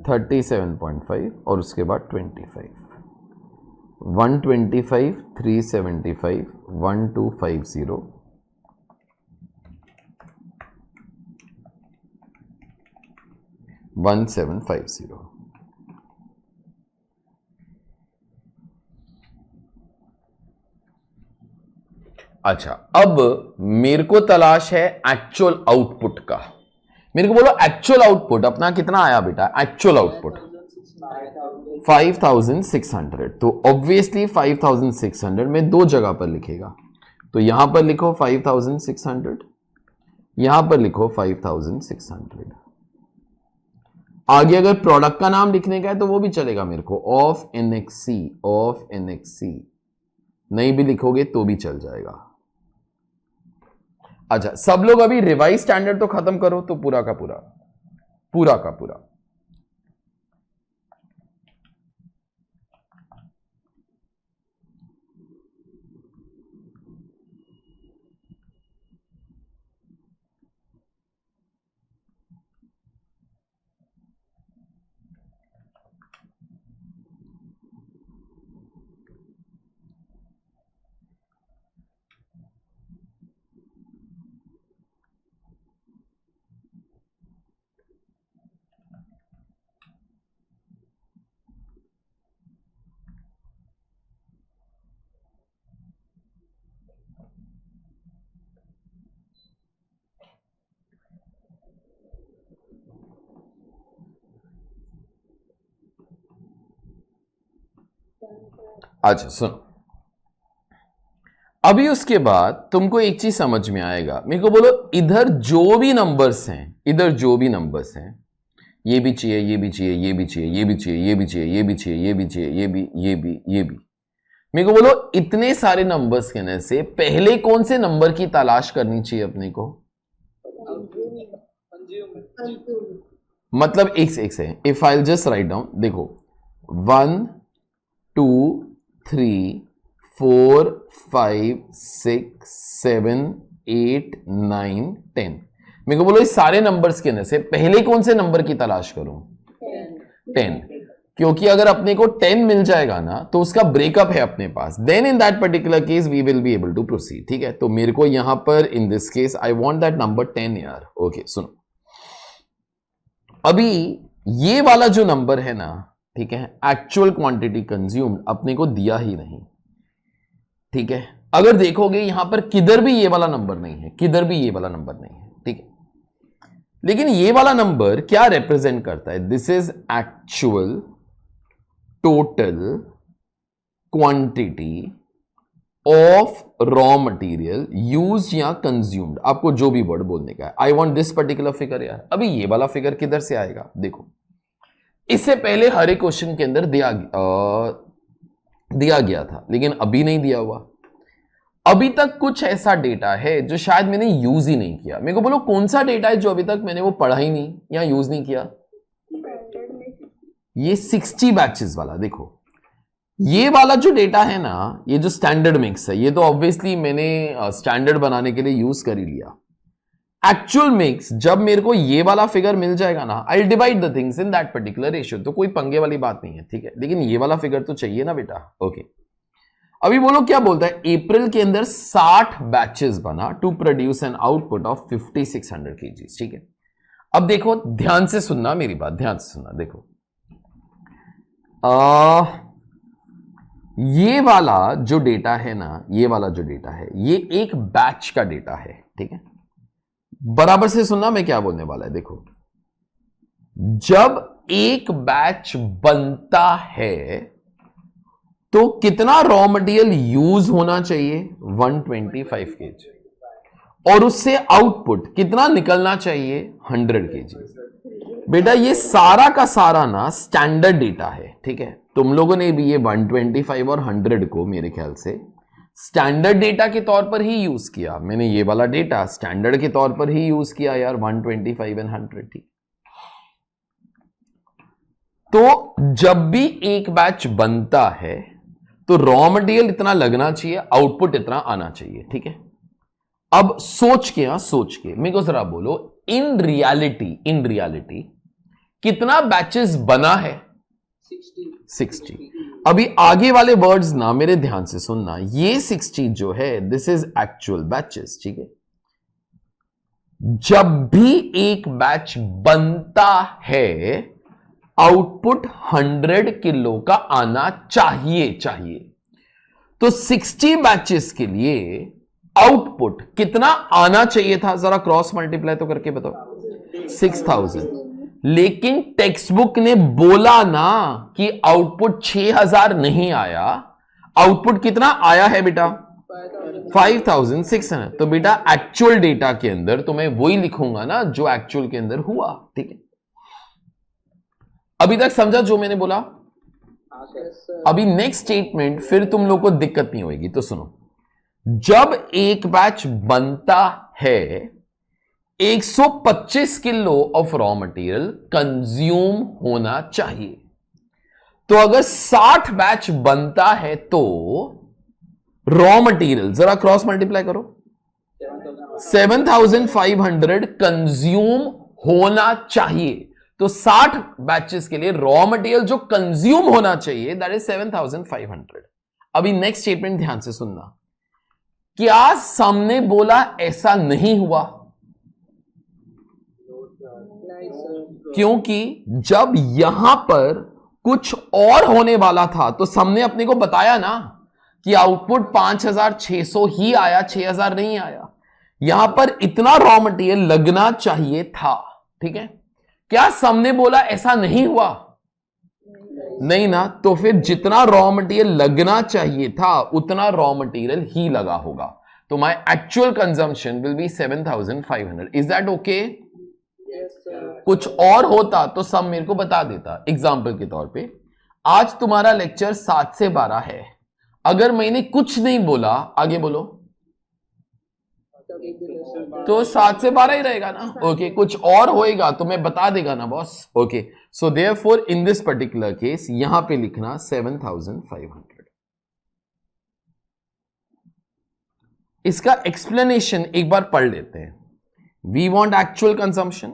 37.5 और उसके बाद 25, 125 375 1250 1750। अच्छा, अब मेरे को तलाश है एक्चुअल आउटपुट का। मेरे को बोलो एक्चुअल आउटपुट अपना कितना आया बेटा? Actual output 5600। तो ऑब्वियसली 5600 में दो जगह पर लिखेगा, तो यहां पर लिखो 5600, यहां पर लिखो 5600। आगे अगर प्रोडक्ट का नाम लिखने का है तो वो भी चलेगा मेरे को, ऑफ एनएक्सी, ऑफ एनएक्सी नहीं भी लिखोगे तो भी चल जाएगा। अच्छा, सब लोग अभी रिवाइज स्टैंडर्ड तो खत्म करो, तो पूरा का पूरा, पूरा का पूरा। अच्छा सुनो, अभी उसके बाद तुमको एक चीज समझ में आएगा। मेरे को बोलो इधर जो भी नंबर्स हैं, इधर जो भी नंबर्स हैं, ये भी चाहिए, ये भी चाहिए, ये भी चाहिए, ये भी चाहिए, ये भी चाहिए, ये भी चाहिए, ये भी चाहिए, ये भी, ये भी, ये भी। मेरे को बोलो इतने सारे नंबर्स कहने से पहले कौन से नंबर की तलाश करनी चाहिए अपने को? मतलब एक से if I just write down, देखो 1 2 3 4 5 6 7 8 9 10। मेरे को बोलो इस सारे नंबर्स के अंदर से पहले कौन से नंबर की तलाश करूं? 10, क्योंकि अगर अपने को 10 मिल जाएगा ना तो उसका ब्रेकअप है अपने पास, then in that particular case we will be able to proceed. ठीक है, तो मेरे को यहां पर in this case I want that number 10 यार। ओके सुनो, अभी ये वाला जो नंबर है ना, ठीक है, एक्चुअल क्वांटिटी कंज्यूम्ड अपने को दिया ही नहीं। ठीक है, अगर देखोगे यहां पर किधर भी ये वाला नंबर नहीं है, किधर भी ये वाला नंबर नहीं है। ठीक है, लेकिन ये वाला नंबर क्या रिप्रेजेंट करता है? This is actual total quantity of raw material use या कंज्यूम्ड, आपको जो भी वर्ड बोलने का है। I want this particular figure यार। अभी ये वाला फिगर किधर से आएगा? देखो, इससे पहले हर एक क्वेश्चन के अंदर दिया गया था, लेकिन अभी नहीं दिया हुआ। अभी तक कुछ ऐसा डेटा है जो शायद मैंने यूज ही नहीं किया। मेरे को बोलो कौन सा डेटा है जो अभी तक मैंने वो पढ़ा ही नहीं या यूज नहीं किया? ये 60 बैचेस वाला। देखो ये वाला जो डेटा है ना, ये जो स्टैंडर्ड मिक्स है, ये तो ऑब्वियसली मैंने स्टैंडर्ड बनाने के लिए यूज कर ही लिया। एक्चुअल मिक्स जब मेरे को ये वाला फिगर मिल जाएगा ना, I divide the things in that particular ratio, तो कोई पंगे वाली बात नहीं है। ठीक है, लेकिन ये वाला फिगर तो चाहिए ना बेटा। ओके, अभी बोलो क्या बोलता है? अप्रैल के अंदर 60 बैचेस बना to produce an output of 5600 kg। ठीक है, अब देखो ध्यान से सुनना मेरी बात, ध्यान से सुनना। देखो ये वाला जो डेटा है ना, ये वाला जो डेटा है, ये एक बैच का डेटा है। ठीक है, बराबर से सुनना मैं क्या बोलने वाला है। देखो, जब एक बैच बनता है तो कितना रॉ मटेरियल यूज होना चाहिए? 125 kg, और उससे आउटपुट कितना निकलना चाहिए? 100 kg। बेटा ये सारा का सारा ना स्टैंडर्ड डेटा है। ठीक है, तुम लोगों ने भी ये 125 और 100 को मेरे ख्याल से स्टैंडर्ड डेटा के तौर पर ही यूज किया। मैंने ये वाला डेटा स्टैंडर्ड के तौर पर ही यूज किया यार, 125 एंड 100। ठीक, तो जब भी एक बैच बनता है तो रॉ मटेरियल इतना लगना चाहिए, आउटपुट इतना आना चाहिए, ठीक है। अब सोच के मेरे को जरा बोलो, इन रियलिटी कितना बैचेस बना है? 60। अभी आगे वाले वर्ड्स ना मेरे ध्यान से सुनना, ये 60 जो है दिस इज एक्चुअल बैचेस, ठीक है। जब भी एक बैच बनता है आउटपुट 100 किलो का आना चाहिए। तो 60 बैचेस के लिए आउटपुट कितना आना चाहिए था? जरा क्रॉस मल्टीप्लाई तो करके बताओ। 6000। लेकिन टेक्स्ट बुक ने बोला ना कि आउटपुट 6000 नहीं आया, आउटपुट कितना आया है बेटा? 5600। तो बेटा एक्चुअल डेटा के अंदर तो मैं वही लिखूंगा ना जो एक्चुअल के अंदर हुआ, ठीक है। अभी तक समझा जो मैंने बोला? अभी नेक्स्ट स्टेटमेंट फिर तुम लोग को दिक्कत नहीं होगी, तो सुनो। जब एक बैच बनता है 125 kilo of raw material consume होना चाहिए। तो अगर 60 बैच बनता है तो रॉ मटेरियल जरा क्रॉस मल्टीप्लाई करो, 7500 कंज्यूम होना चाहिए। तो 60 बैचेस के लिए रॉ मटेरियल जो कंज्यूम होना चाहिए दैट इज 7500। अभी नेक्स्ट स्टेटमेंट ध्यान से सुनना। क्या सामने बोला ऐसा नहीं हुआ? क्योंकि जब यहां पर कुछ और होने वाला था तो सामने अपने को बताया ना कि आउटपुट 5600 ही आया, 6000 नहीं आया। यहां पर इतना रॉ मटेरियल लगना चाहिए था, ठीक है। क्या सामने बोला ऐसा नहीं हुआ? नहीं ना। तो फिर जितना रॉ मटेरियल लगना चाहिए था उतना रॉ मटेरियल ही लगा होगा। तो my actual consumption will be 7500। Is that okay? कुछ और होता तो सब मेरे को बता देता। एग्जाम्पल के तौर पे आज तुम्हारा लेक्चर 7 से 12 है, अगर मैंने कुछ नहीं बोला, आगे बोलो, तो 7 से 12 ही रहेगा ना। ओके, कुछ और होएगा तो मैं बता देगा ना boss. Okay, so therefore in this particular case यहां पे लिखना 7500। इसका एक्सप्लेनेशन एक बार पढ़ लेते हैं। We want actual consumption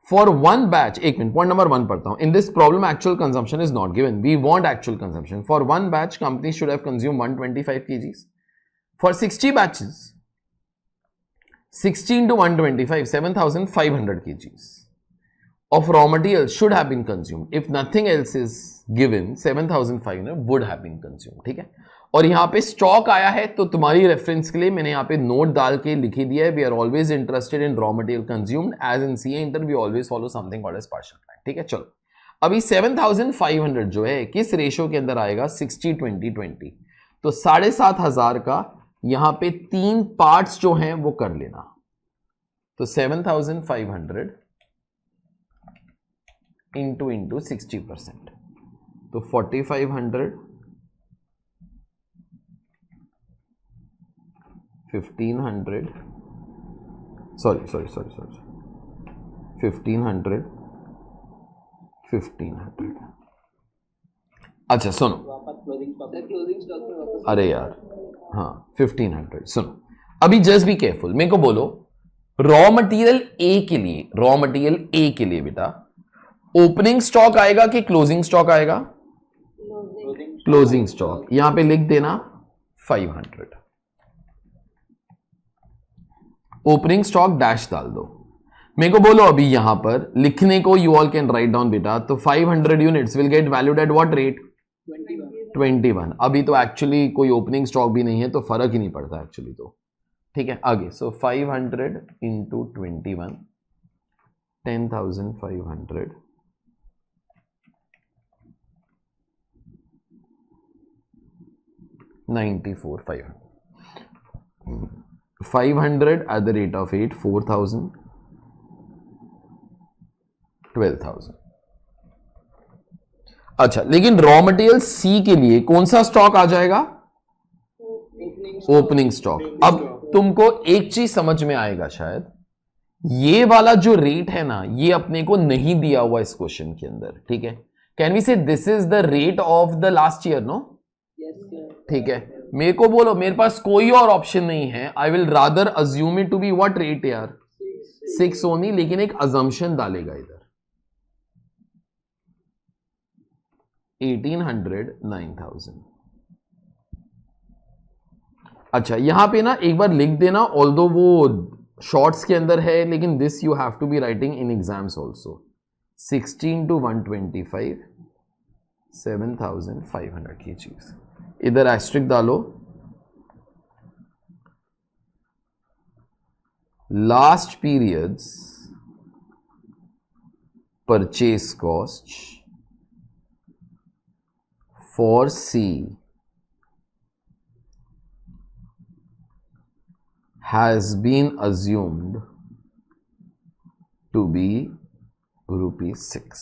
for one batch. एक मिनट, पॉइंट नंबर 1 पढ़ता हूं। In this problem actual consumption is not given. We want actual consumption for one batch. Company should have consume 125 kgs for 60 batches. 60 into 125, 7500 kgs of raw material should have been consumed. If nothing else is given, 7500 would have been consumed. ठीक है। और यहां पे stock आया है तो तुम्हारी reference के लिए मैंने यहां पे नोट डाल के लिखी दिया है। We are always interested in raw material consumed as in CA inter we always follow something called as partial plan. ठीक है, चलो अभी 7500 जो है किस रेशियो के अंदर आएगा? 60-20-20। तो 7500 का यहां पे 3 पार्ट्स जो हैं वो कर लेना। तो 7500 इंटू 60%, तो 4500, 1500, सॉरी 1500, 1500। अच्छा सुनो, अरे यार हाँ 1500। सुनो अभी जस्ट बी केयरफुल, मेरे को बोलो रॉ मटेरियल ए के लिए बेटा ओपनिंग स्टॉक आएगा कि क्लोजिंग स्टॉक आएगा? Closing stock. यहां पे लिख देना 500। ओपनिंग स्टॉक डैश डाल दो। मेरे को बोलो अभी यहां पर लिखने को you all can write down बेटा। तो 500 units will get valued at what rate? 21। अभी तो एक्चुअली कोई ओपनिंग स्टॉक भी नहीं है तो फर्क ही नहीं पड़ता एक्चुअली तो। ठीक है, आगे सो 500 into 21, 10,500, 94,500। 500 at the rate of 8, 4,000, 12,000। अच्छा, लेकिन रॉ मटेरियल सी के लिए कौन सा स्टॉक आ जाएगा? Opening stock. अब तुमको एक चीज समझ में आएगा शायद ये वाला जो रेट है ना, ये अपने को नहीं दिया हुआ इस क्वेश्चन के अंदर, ठीक है। Can we say this is the rate of the last year, no? ठीक है, मेरे को बोलो, मेरे पास कोई और ऑप्शन नहीं है, I will rather assume it to be what rate यार, 6 ओनली, लेकिन एक अजम्पशन डालेगा इधर 1800 9000। अच्छा, यहां पे ना एक बार लिख देना, ऑल्दो वो शॉर्ट्स के अंदर है, लेकिन this you have to be writing in exams also. 16 to 125 7500 की चीज, इधर एस्ट्रिक डालो। Last periods purchase cost for C has been assumed to be ₹6।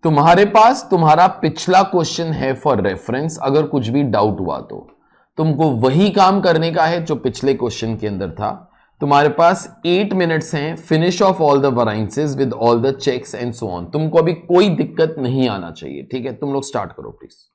तुम्हारे पास तुम्हारा पिछला क्वेश्चन है फॉर रेफरेंस, अगर कुछ भी डाउट हुआ तो तुमको वही काम करने का है जो पिछले क्वेश्चन के अंदर था। तुम्हारे पास 8 मिनट्स हैं, finish off all the variances with all the checks and so on. तुमको अभी कोई दिक्कत नहीं आना चाहिए, ठीक है? तुम लोग स्टार्ट करो प्लीज।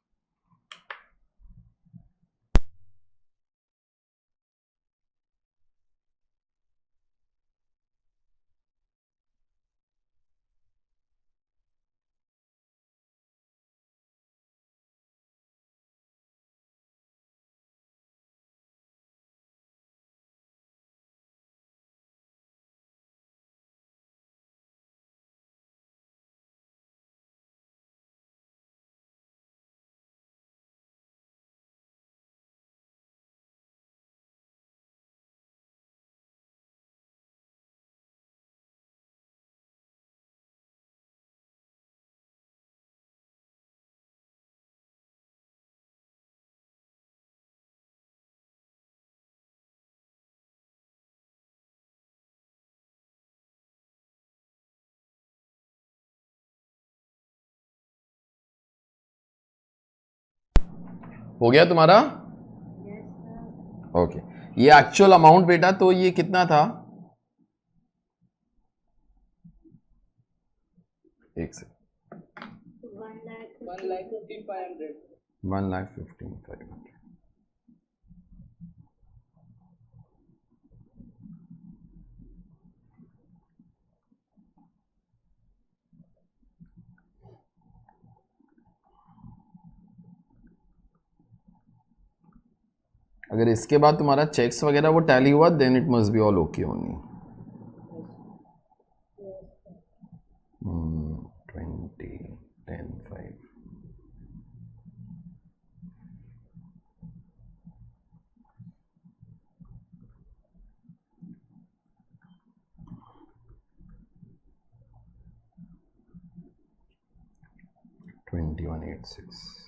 हो गया तुम्हारा? ओके, ये एक्चुअल अमाउंट बेटा, तो ये कितना था? एक से 1,15,500। अगर इसके बाद तुम्हारा चेक्स वगैरह वो टैली हुआ, then it must be all okay only. 20 10 5 2186।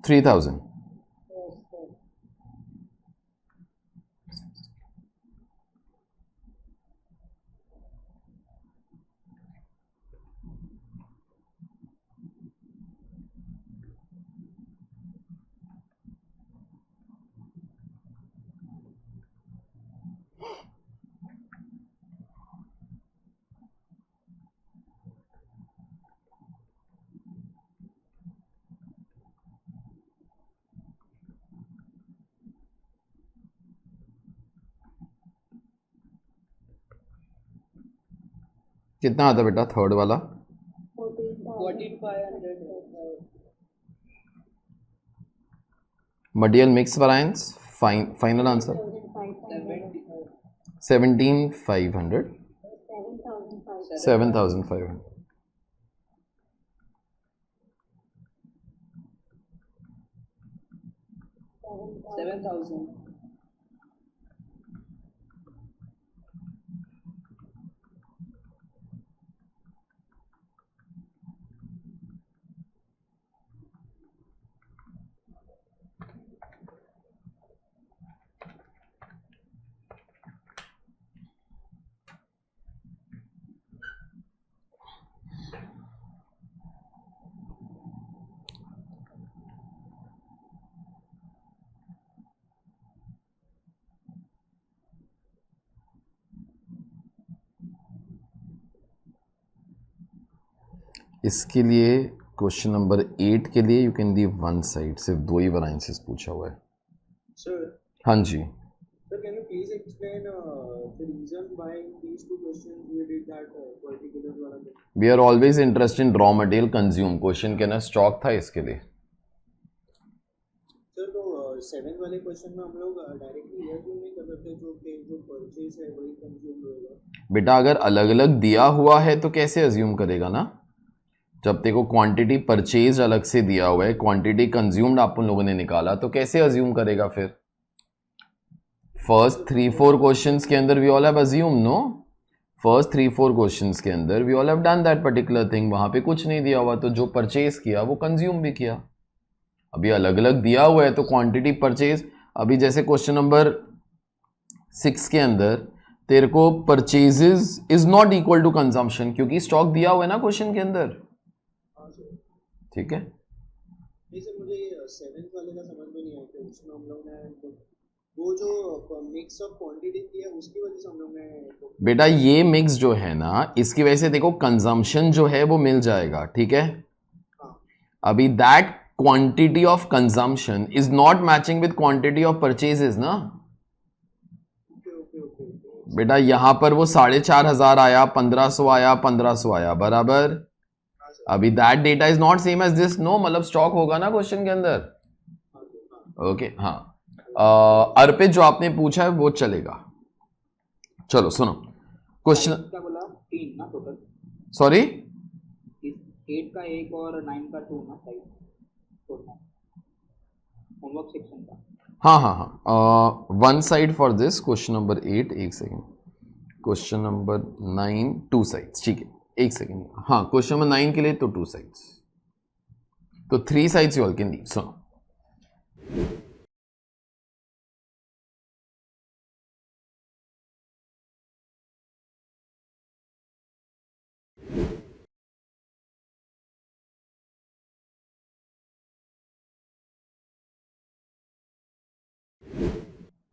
$3,000। कितना आता बेटा थर्ड वाला? 14,500। Material mix variance, final answer 17,500। 7,500. 7,000. इसके लिए क्वेश्चन नंबर 8 के लिए you can leave one side, सिर्फ 2 ही वैरायंसेस पूछा हुआ है. Sir, हाँ जी. sir, can you please explain the reason why in these two questions we did that particular wala thing? We are always interested in raw material consume. Question के ना stock था इसके लिए. सर तो 7 वाले क्वेश्चन में हम लोग डायरेक्टली ये क्यों नहीं कर सकते जो परचेज है वही कंज्यूम होगा? बेटा अगर अलग अलग दिया हुआ है तो कैसे अज्यूम करेगा ना. जब देखो क्वांटिटी परचेज अलग से दिया हुआ है, क्वांटिटी कंज्यूम्ड आप लोगों ने निकाला, तो कैसे अज्यूम करेगा फिर. फर्स्ट 3-4 क्वेश्चंस के अंदर we all have assume. No, first 3-4 questions के अंदर we all have done that particular thing. वहां पे कुछ नहीं दिया हुआ तो जो परचेज किया वो कंज्यूम भी किया. अभी अलग अलग दिया हुआ है तो क्वांटिटी परचेज. अभी जैसे क्वेश्चन नंबर 6 के अंदर तेरे को purchases is not equal to consumption, क्योंकि स्टॉक दिया हुआ है ना क्वेश्चन के अंदर. ठीक है. नहीं सर, मुझे 7th वाले का समझ में नहीं आया कि उसमें हम लोग ने वो जो मिक्स ऑफ क्वांटिटी थी है उसकी वजह से हम लोग ने. बेटा ये मिक्स जो है ना, इसकी वजह से देखो कंजम्पशन जो है वो मिल जाएगा. ठीक है. अभी that quantity of consumption is not matching with quantity of purchases ना. बेटा यहां पर वो 4,500 आया, 1,500 आया, 1,500 आया, बराबर. अभी that data is not same as this. No, मतलब स्टॉक होगा ना क्वेश्चन के अंदर. ओके. हाँ, अर्पित जो आपने पूछा है वो चलेगा. चलो सुनो क्वेश्चन. क्या बोला? 3 ना टोटल. सॉरी, 8 का 1 और 9 का 2 ना साइड टोटल होमवर्क सेक्शन का. हाँ हाँ हाँ, one side for this question number 8. एक सेकेंड. Question number 9 2 sides. ठीक है, एक सेकेंड. हाँ, क्वेश्चन नंबर 9 के लिए तो 2 साइड्स, तो 3 sides you all can leave. सुनो,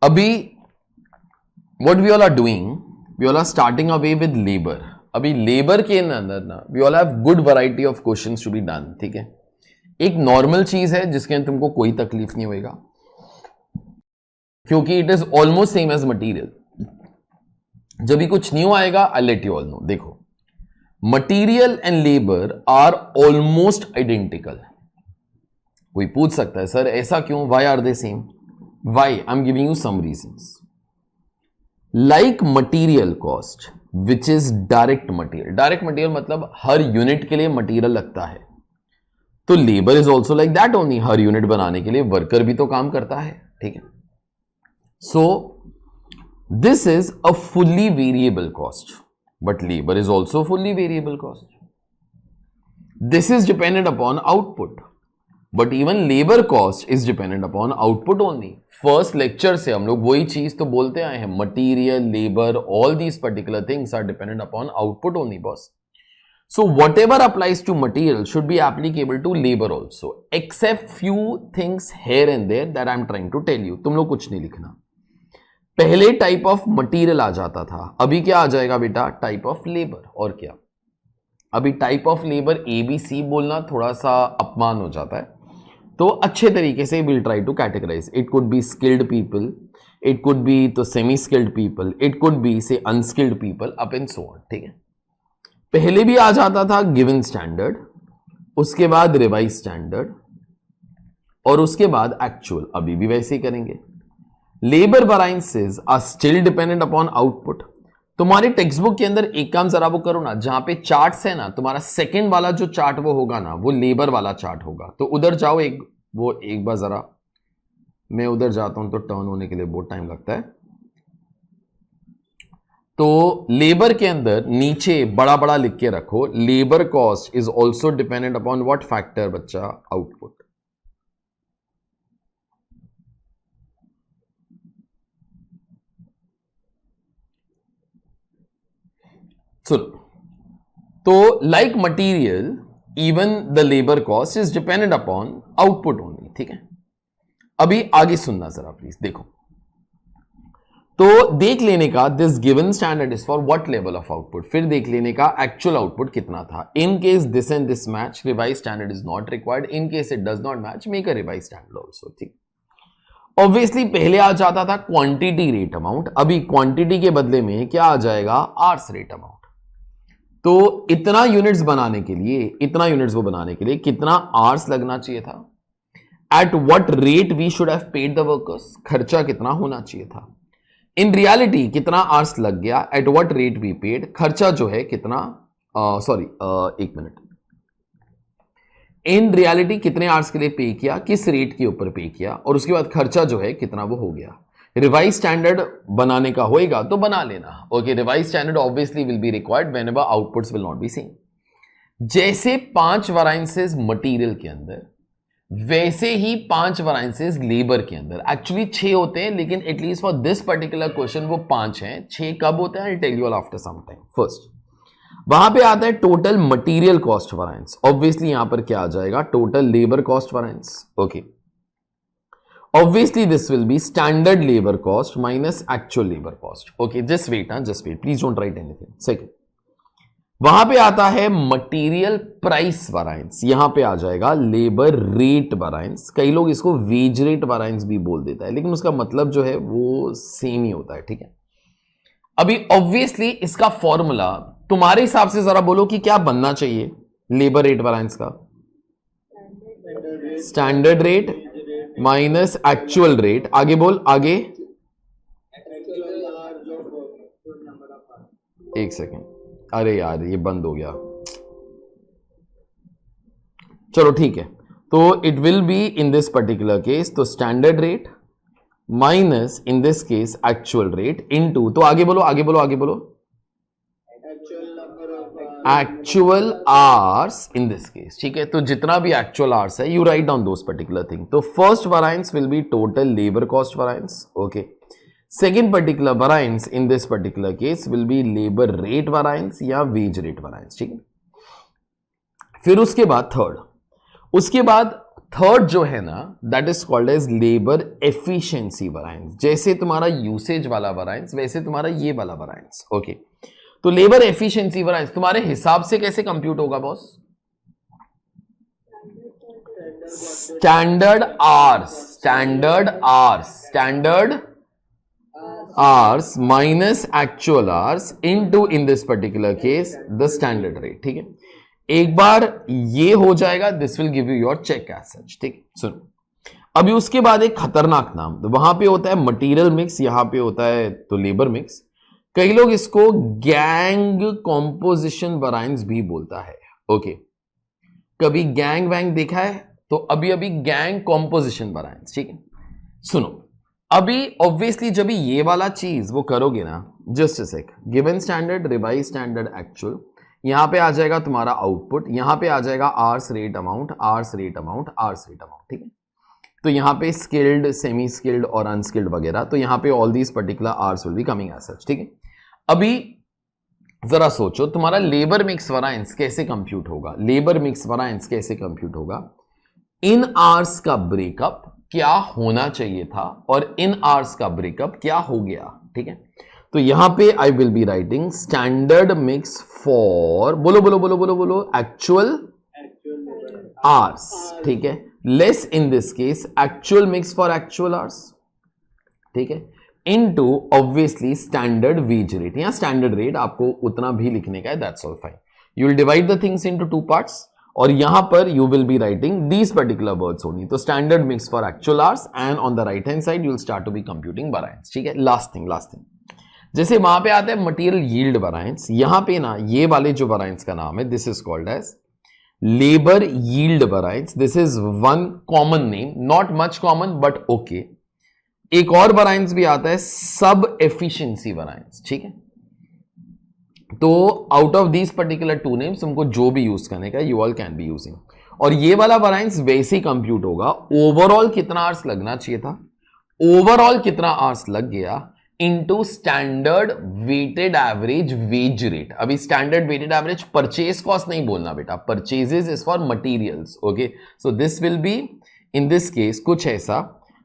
अभी what we all are doing, we all are starting away with labor. अभी लेबर के अंदर ना we all have good variety of questions to be done. ठीक है. एक नॉर्मल चीज है जिसके अंदर तुमको कोई तकलीफ नहीं होएगा, क्योंकि it is almost same as material. जब भी कुछ न्यू आएगा I let you all know. देखो, material and labour are almost identical. कोई पूछ सकता है सर ऐसा क्यों, why are they same? Why? I am giving you some reasons. Like material cost which is direct material. Direct material मतलब हर unit के लिए मटीरियल लगता है, तो labour is also like that only. Her unit बनाने के लिए वर्कर भी तो काम करता है. ठीक है. So this is a fully variable cost, but labour is also fully variable cost. This is dependent upon output, but even labour cost is dependent upon output only. First lecture से हम लोग वही चीज तो बोलते आए हैं, material, labour, all these particular things are dependent upon output only boss. So whatever applies to material should be applicable to labor also, except few things here and there that I'm trying to tell you. तुम लोग कुछ नहीं लिखना. पहले type of material आ जाता था, अभी क्या आ जाएगा बेटा? Type of labour. और क्या? अभी टाइप ऑफ लेबर ABC बोलना थोड़ा सा अपमान हो जाता है, तो अच्छे तरीके से will try to categorise. It could be skilled people, it could be तो semi skilled people, it could be say unskilled people, up and so on. ठीक है. पहले भी आ जाता था गिवन स्टैंडर्ड, उसके बाद रिवाइज स्टैंडर्ड, और उसके बाद एक्चुअल. अभी भी वैसे ही करेंगे. Labour variances are still dependent upon output. तुम्हारे टेक्स्ट बुक के अंदर एक काम जरा वो करो ना, जहां पे चार्ट्स है ना, तुम्हारा सेकंड वाला जो चार्ट वो होगा ना, वो लेबर वाला चार्ट होगा। तो उधर जाओ, एक बार जरा, मैं उधर जाता हूं तो टर्न होने के लिए बहुत टाइम लगता है। तो लेबर के अंदर नीचे बड़ा बड़ा लिख के रखो, labour cost is also dependent upon what factor बच्चा? आउटपुट। सुनो, तो like material even the labour cost is dependent upon output only. ठीक है, अभी आगे सुनना जरा प्लीज, देखो। तो देख लेने का this given standard is for what level of output, फिर देख लेने का एक्चुअल आउटपुट कितना था। In case this and this match, revise standard is not required. In case it does not match, make a revise standard also. ठीक, obviously पहले आ जाता था क्वांटिटी रेट अमाउंट, अभी क्वांटिटी के बदले में क्या आ जाएगा? Hours rate amount. तो इतना यूनिट्स बनाने के लिए, इतना यूनिट्स वो बनाने के लिए कितना आर्स लगना चाहिए था? At what rate we should have paid the workers, खर्चा कितना होना चाहिए था? इन रियलिटी कितना आर्स लग गया? At what rate we paid, खर्चा जो है कितना, एक मिनट, इन रियलिटी कितने आर्स के लिए पे किया, किस रेट के ऊपर पे किया, और उसके बाद खर्चा जो है कितना वो हो गया। रिवाइज स्टैंडर्ड बनाने का होएगा तो बना लेना। Okay, revise standard obviously will be required whenever outputs will not be same. जैसे 5 वैरायंसेस मटेरियल के अंदर, वैसे ही 5 वैरायंसेस लेबर के अंदर। एक्चुअली 6 होते हैं, लेकिन at least for this particular question वो 5 हैं। 6 कब होते हैं? I tell you after some time. First वहां पे आता है total material cost variance. Obviously यहां पर क्या आ जाएगा? Total labour cost variance. Okay, obviously this will be standard labor cost minus actual labor cost. Okay, just wait, please don't write anything. Second, वहां पे आता है मटेरियल प्राइस वैरायंस, यहां पे आ जाएगा लेबर रेट वैरायंस। कई लोग इसको वेज रेट वैरायंस भी बोल देता है, लेकिन उसका मतलब जो है वो सेम ही होता है। ठीक है, अभी ऑब्वियसली इसका फॉर्मूला तुम्हारे हिसाब से जरा बोलो कि क्या बनना चाहिए लेबर रेट वैरायंस का? Standard rate minus actual rate. आगे बोल, आगे। एक सेकेंड, अरे यार ये बंद हो गया। चलो ठीक है, तो it will be in this particular case, तो standard rate minus in this case actual rate into, तो आगे बोलो, आगे बोलो, आगे बोलो, actual hours in this case. ठीक है, तो जितना भी एक्चुअल आवर्स है, you write down those particular thing. तो first variance will be total labour cost variance. Okay, second particular variance in this particular case will be labour rate variance या wage rate वैरायंस। ठीक है, फिर उसके बाद third जो है ना, that is called as labour efficiency variance. जैसे तुम्हारा यूसेज वाला वैरायंस, वैसे तुम्हारा ये वाला वैरायंस। ओके, तो लेबर एफिशिएंसी वैरायंस तुम्हारे हिसाब से कैसे कंप्यूट होगा boss? Standard hours minus actual hours into in this particular case the standard rate. ठीक है, एक बार ये हो जाएगा, this will give you your check as such. ठीक, सुनो, अभी उसके बाद एक खतरनाक नाम, तो वहां पे होता है मटेरियल मिक्स, यहां पे होता है तो लेबर मिक्स। कई लोग इसको गैंग कॉम्पोजिशन वैरायंस भी बोलता है। ओके, कभी गैंग वैंग देखा है? तो अभी गैंग कॉम्पोजिशन वैरायंस। ठीक है, सुनो, अभी ऑब्वियसली जब ये वाला चीज वो करोगे ना, just a sec, given standard, revise standard, actual, यहां पे आ जाएगा तुम्हारा आउटपुट, यहां पे आ जाएगा hours rate amount, hours rate amount, hours rate amount. ठीक है, तो यहां पे स्किल्ड, सेमी स्किल्ड और अनस्किल्ड वगैरह, तो यहां पे all these particular hours will be coming as such. ठीक है, अभी जरा सोचो तुम्हारा लेबर मिक्स वैरायंस कैसे कंप्यूट होगा? लेबर मिक्स वैरायंस कैसे कंप्यूट होगा? इन आवर्स का ब्रेकअप क्या होना चाहिए था और इन आवर्स का ब्रेकअप क्या हो गया। ठीक है, तो यहां पे I will be writing standard mix for, बोलो बोलो बोलो बोलो बोलो, एक्चुअल आवर्स। ठीक है, less in this case actual mix for actual hours. ठीक है, into obviously standard wage rate या स्टैंडर्ड रेट, आपको उतना भी लिखने का है, that's all fine. You will divide the things into 2 parts और यहां पर you will be writing these particular words only. तो standard mix for actual hours and on the right hand side you will start to be computing variance. ठीक है, last thing जैसे वहां पे आता है मटेरियल यील्ड वेरिएंस, यहां पे ना ये वाले जो वेरिएंस का नाम है this is called as labour yield variance. This is one common name, not much common but okay. एक और वेरिएंस भी आता है सब एफिशिएंसी वेरिएंस. ठीक है, तो out of these particular two names तुमको जो भी यूज करने का you all can be using. और ये वाला वेरिएंस वैसे ही कंप्यूट होगा. ओवरऑल कितना आवर्स लगना चाहिए था, ओवरऑल कितना आवर्स लग गया into standard weighted average wage rate. अभी standard weighted average purchase cost नहीं बोलना बेटा, purchases is for materials. Okay, so this will be in this case कुछ ऐसा,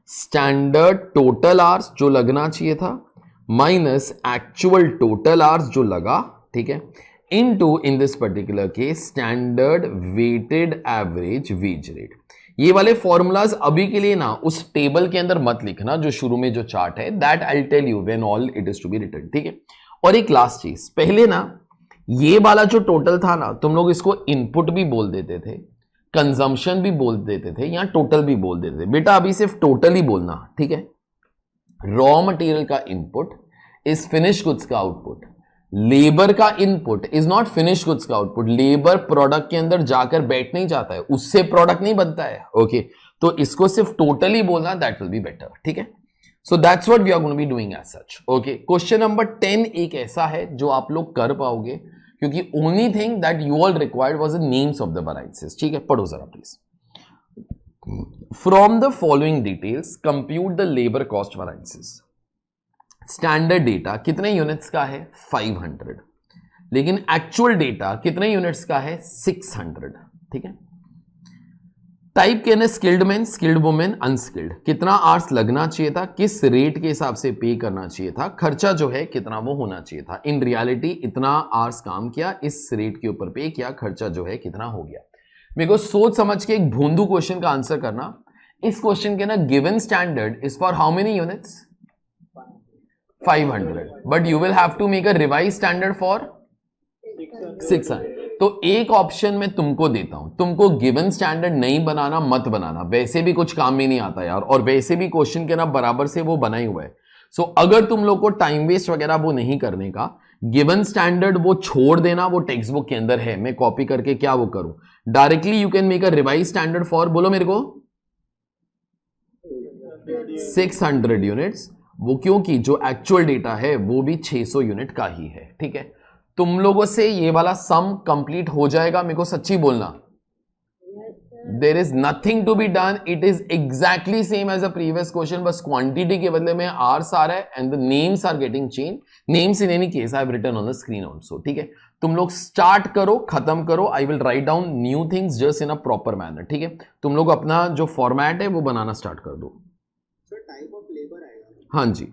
स्टैंडर्ड टोटल आवर्स जो लगना चाहिए था माइनस एक्चुअल टोटल आवर्स जो लगा. ठीक है, into in this particular case standard weighted average wage rate. ये वाले फॉर्मूलाज अभी के लिए ना उस टेबल के अंदर मत लिखना जो शुरू में जो चार्ट है, that I tell you when all it is to be written. ठीक है, और एक लास्ट चीज, पहले ना ये वाला जो टोटल था ना तुम लोग इसको इनपुट भी बोल देते थे, कंजम्पशन भी बोल देते थे, या टोटल भी बोल देते थे. बेटा अभी सिर्फ टोटल ही बोलना. ठीक है, रॉ मटेरियल का इनपुट इज फिनिश गुड्स का आउटपुट, लेबर का input is not finish goods का आउटपुट. लेबर प्रोडक्ट के अंदर जाकर बैठ नहीं जाता है, उससे प्रोडक्ट नहीं बनता है. ओके, तो इसको सिर्फ टोटली बोलना, दैट विल बी बेटर. ठीक है, so that's what we are going to be doing as such. Okay, question number 10 एक ऐसा है जो आप लोग कर पाओगे, क्योंकि only thing that you all required was the names of the varieties. ठीक है, पढ़ो जरा please. From the following details compute the labour cost varieties. Standard data कितने यूनिट्स का है 500, लेकिन एक्चुअल डेटा कितने यूनिट्स का है 600. ठीक है, टाइप के ना skilled man, skilled women, unskilled, कितना आवर्स लगना चाहिए था, किस रेट के हिसाब से पे करना चाहिए था, खर्चा जो है कितना वो होना चाहिए था. इन रियलिटी इतना आवर्स काम किया, इस रेट के ऊपर पे किया, खर्चा जो है कितना हो गया. मेरे को सोच समझ के एक भोंदू क्वेश्चन का आंसर करना. इस क्वेश्चन के ना given standard is for how many units 500, but you will have to make a revised standard for 600. तो एक ऑप्शन मैं तुमको देता हूं, तुमको गिवन स्टैंडर्ड नहीं बनाना, मत बनाना, वैसे भी कुछ काम में नहीं आता यार, और वैसे भी क्वेश्चन के ना बराबर से वो बना ही हुआ है. सो अगर तुम लोग को टाइम वेस्ट वगैरह वो नहीं करने का, गिवन स्टैंडर्ड वो छोड़ देना, वो टेक्स्ट बुक के अंदर है, मैं कॉपी करके क्या वो करूं, directly you can make a revise standard for, बोलो मेरे को, 600 यूनिट्स. वो क्योंकि जो एक्चुअल डेटा है वो भी 600 यूनिट का ही है. ठीक है, तुम लोगों से ये वाला सम कंप्लीट हो जाएगा, मेरे को सच्ची बोलना. There is nothing to be done, it is exactly same as a previous question, बस क्वांटिटी के बदले में आर्स आ रहा है and the names are getting change. Names in any case I have written on the screen also. ठीक है, तुम लोग स्टार्ट करो, खत्म करो, I will write down new things just in a proper manner. ठीक है, तुम लोग अपना जो फॉर्मेट है वो बनाना स्टार्ट कर दो. टाइप ऑफ लेबर आएगा. हाँ जी.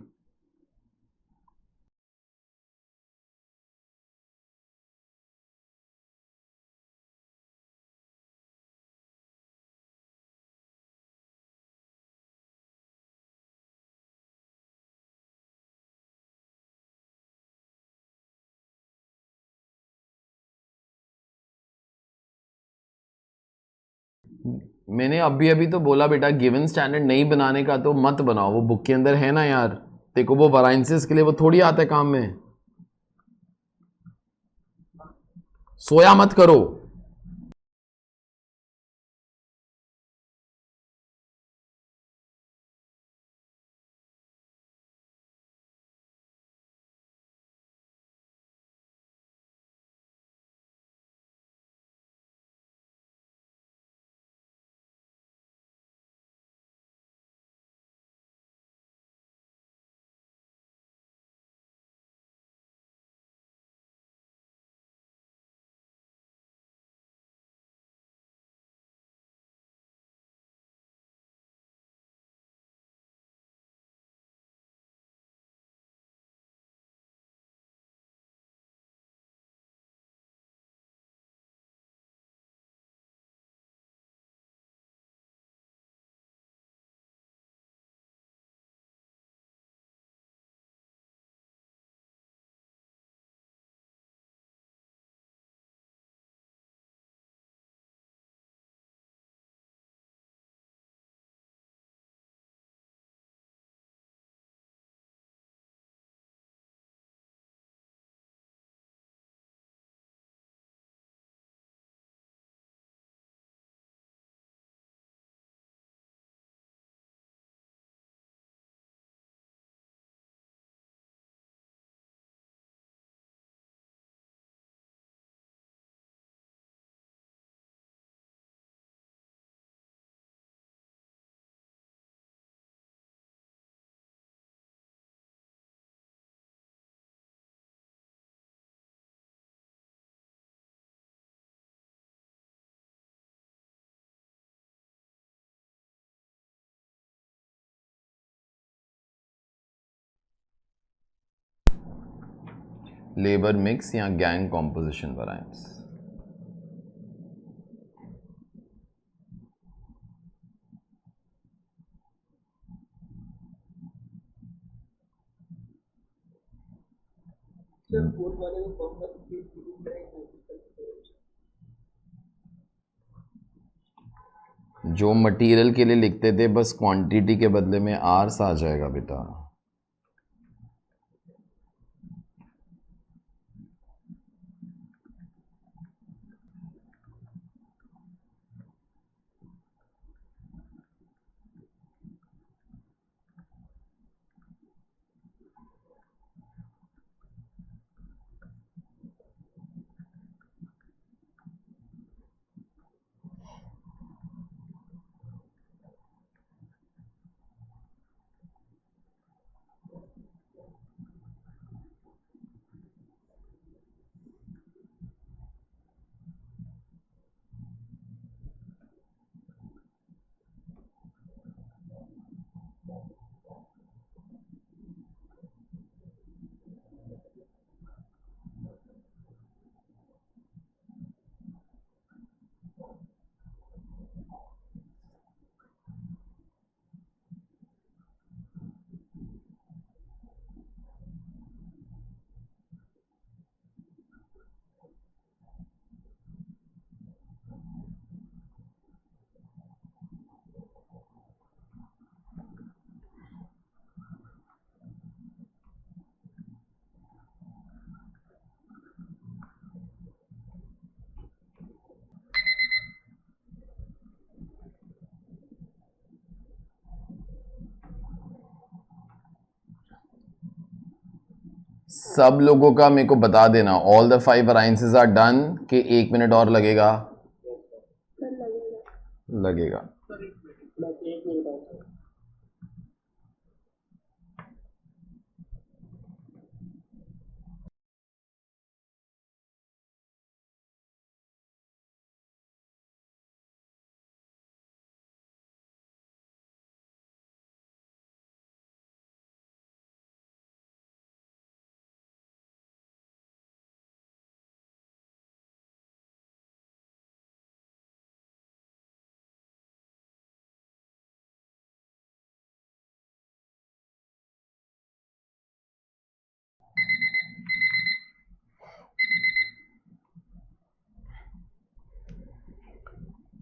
मैंने अभी अभी तो बोला बेटा, गिवन स्टैंडर्ड नहीं बनाने का तो मत बनाओ, वो बुक के अंदर है ना यार. देखो वो वराइंसेस के लिए वो थोड़ी आता है काम में. सोया मत करो. लेबर मिक्स या गैंग कॉम्पोजिशन वेरिएंस। जो मटेरियल के लिए लिखते थे बस क्वांटिटी के बदले में आर्स आ जाएगा बेटा। सब लोगों का मेरे को बता देना, all the 5 variances are done कि 1 मिनट और लगेगा? लगेगा।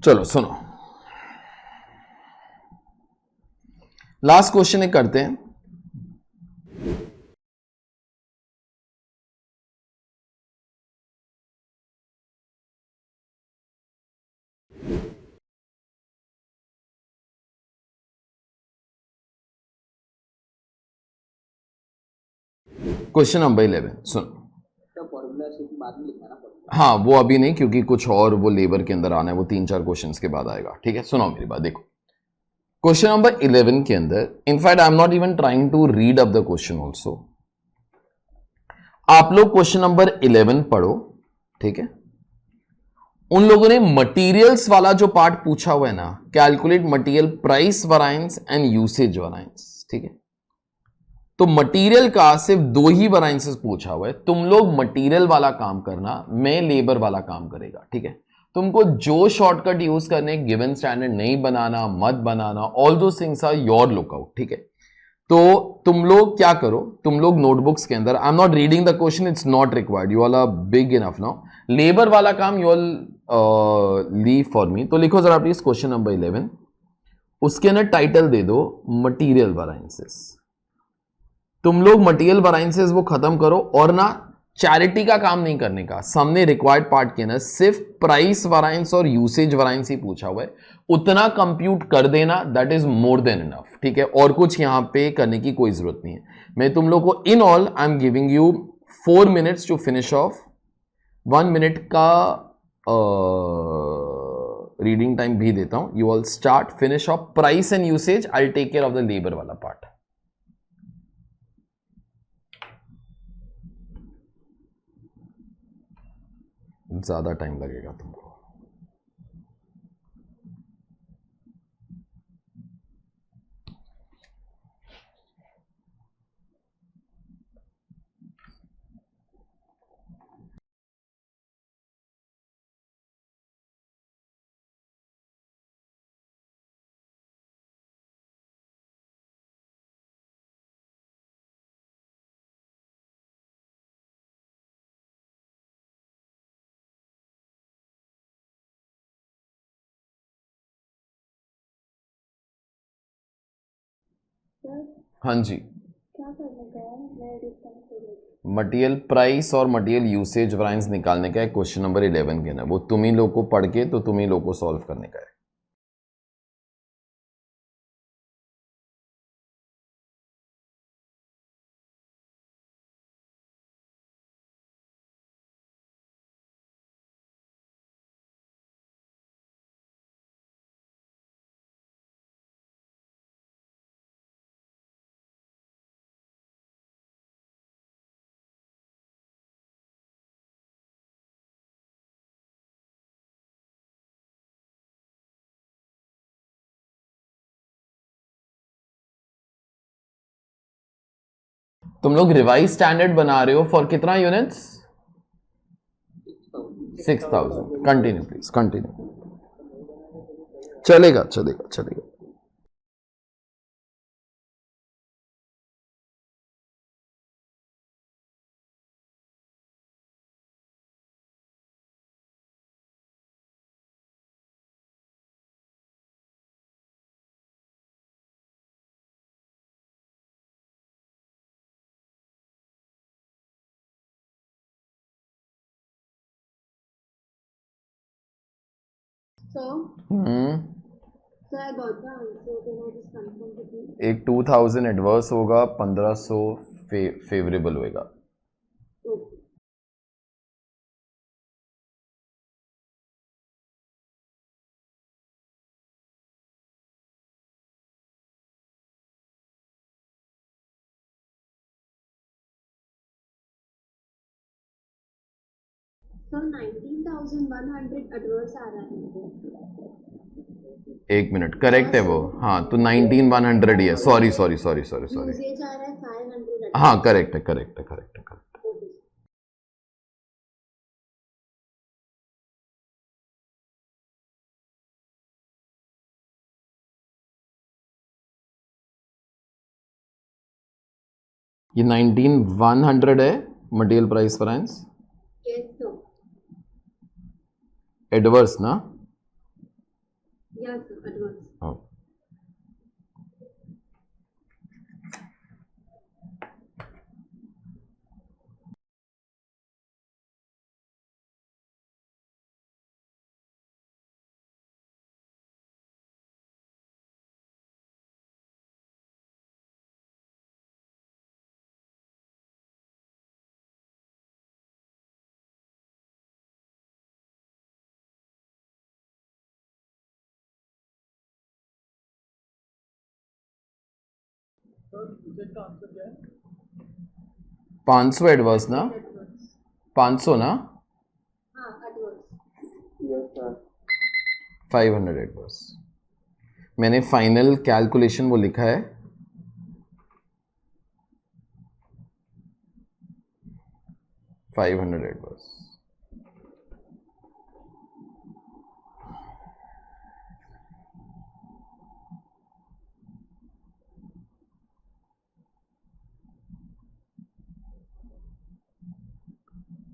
चलो सुनो, लास्ट क्वेश्चन एक करते हैं। क्वेश्चन नंबर 11 सुनो। हाँ वो अभी नहीं, क्योंकि कुछ और वो लेबर के अंदर आना है, वो 3-4 क्वेश्चंस के बाद आएगा। ठीक है, सुनो मेरी बात। देखो क्वेश्चन नंबर 11 के अंदर, in fact I am not even trying to read up the question also. आप लोग क्वेश्चन नंबर 11 पढ़ो, ठीक है। उन लोगों ने मटेरियल्स वाला जो पार्ट पूछा हुआ है ना, calculate material price variance and usage variance, ठीक है। तो मटेरियल का सिर्फ 2 ही वेरिएंसेस पूछा हुआ है। तुम लोग मटेरियल वाला काम करना, मैं लेबर वाला काम करेगा, ठीक है। तुमको जो शॉर्टकट यूज करने, गिवन स्टैंडर्ड नहीं बनाना, मत बनाना, ऑल दो थिंग्स आर योर लुकआउट, ठीक है। तो तुम लोग क्या करो, तुम लोग नोटबुक्स के अंदर, I am not reading the question, it's not required, you all are big enough now. Labour वाला काम you all leave for me. तो लिखो जरा प्लीज क्वेश्चन नंबर 11, उसके अंदर टाइटल दे दो मटीरियल वेरिएंसेस। तुम लोग मटेरियल वेरिएंसेस वो खत्म करो, और ना चैरिटी का काम नहीं करने का। सामने रिक्वायर्ड पार्ट के ना सिर्फ प्राइस वेरिएंस और यूसेज वेरिएंस ही पूछा हुआ है, उतना कंप्यूट कर देना, that is more than enough, ठीक है। और कुछ यहां पे करने की कोई जरूरत नहीं है। मैं तुम लोग को in all I am giving you 4 minutes to finish off. 1 minute का रीडिंग टाइम भी देता हूं। You all start, finish off price and usage, I take care of the labour वाला पार्ट। ज्यादा टाइम लगेगा तुमको। सर हाँ जी, क्या करने का है, मैं डिस्कनेक्ट हो गई। मटेरियल प्राइस और मटेरियल यूसेज वैरिएंस निकालने का है, क्वेश्चन नंबर 11 के ना, वो तुम ही लोग को पढ़ के तो तुम ही लोग को सॉल्व करने का है। तुम लोग रिवाइज स्टैंडर्ड बना रहे हो फॉर कितना यूनिट्स? 6000। Continue please, continue. चलेगा चलेगा चलेगा। So I got the answer. Can I just confirm with you? एक 2000 एडवर्स होगा, 1500 फेवरेबल होगा। Okay. So 19,100 adverse आ रहा है मुझे। एक मिनट, करेक्ट है वो, हाँ तो 19100 ही है, sorry sorry sorry sorry sorry, usage आ रहा है 500। हाँ करेक्ट है करेक्ट है करेक्ट है करेक्ट। Okay. ये 19100 है material price variance, Yes, sir. Adverse ना? Yes, sir. Adverse. हाँ। का आंसर क्या है? 500 एडवर्स ना? Adverse. 500 ना? हाँ, adverse. Yes sir. 500 एडवर्स। मैंने फाइनल कैलकुलेशन वो लिखा है, $500 एडवर्स।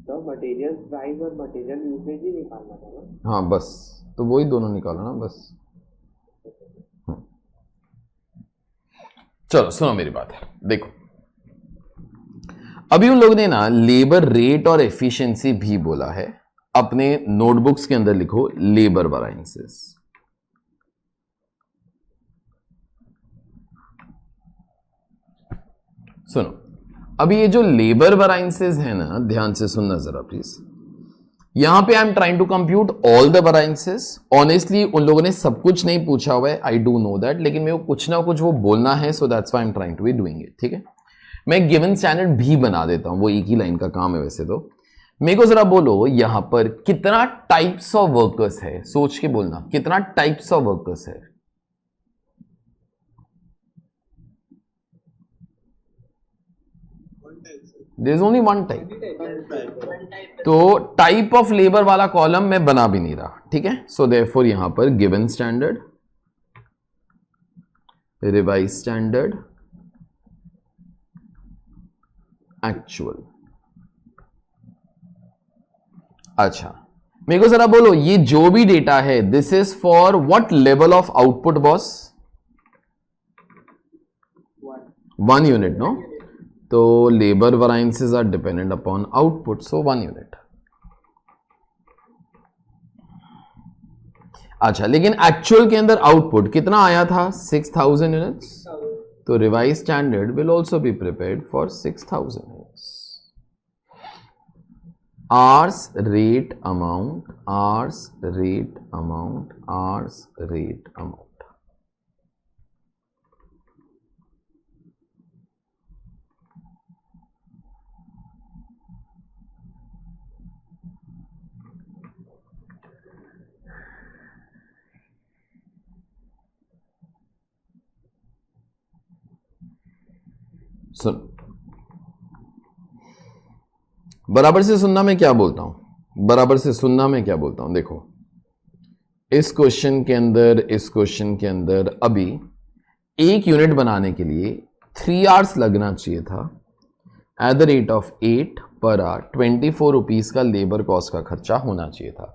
तो मटेरियल प्राइस और मटेरियल यूसेज ही निकालना था ना? हाँ बस, तो वही दोनों निकालो ना बस। चलो सुनो मेरी बात, देखो अभी उन लोगों ने ना लेबर रेट और एफिशिएंसी भी बोला है, अपने नोटबुक्स के अंदर लिखो लेबर वैरिएंसेस। सुनो, अभी ये जो लेबर वैरिएंसेस है ना, ध्यान से सुनना जरा प्लीज। यहां पे I am trying to compute all the variances. Honestly उन लोगों ने सब कुछ नहीं पूछा हुआ है, आई डू नो दैट, लेकिन मेरे को कुछ ना कुछ वो बोलना है, so that's why I am trying to be doing it. ठीक है, मैं गिवन स्टैंडर्ड भी बना देता हूं, वो एक ही लाइन का काम है वैसे तो। मेरे को जरा बोलो यहां पर कितना टाइप्स ऑफ वर्कर्स है, सोच के बोलना कितना टाइप्स ऑफ वर्कर्स है। There is only one type, तो टाइप ऑफ लेबर वाला कॉलम मैं बना भी नहीं रहा। ठीक है, सो देयरफॉर यहां पर given standard, revise standard, actual. अच्छा मेरे को जरा बोलो ये जो भी डेटा है this is for what level of output boss? 1 unit no, तो labour variances are dependent upon output, so 1 unit. अच्छा, लेकिन एक्चुअल के अंदर आउटपुट कितना आया था? 6000 यूनिट्स, तो revise standard will also be prepared for 6000 units. Hours rate amount, hours rate amount, hours rate amount. सुन, बराबर से सुनना मैं क्या बोलता हूं, बराबर से सुनना मैं क्या बोलता हूं। देखो इस क्वेश्चन के अंदर, इस क्वेश्चन के अंदर अभी 1 यूनिट बनाने के लिए 3 आवर्स लगना चाहिए था eight the rate of 8 per hour, 24 rupees का लेबर कॉस्ट का खर्चा होना चाहिए था।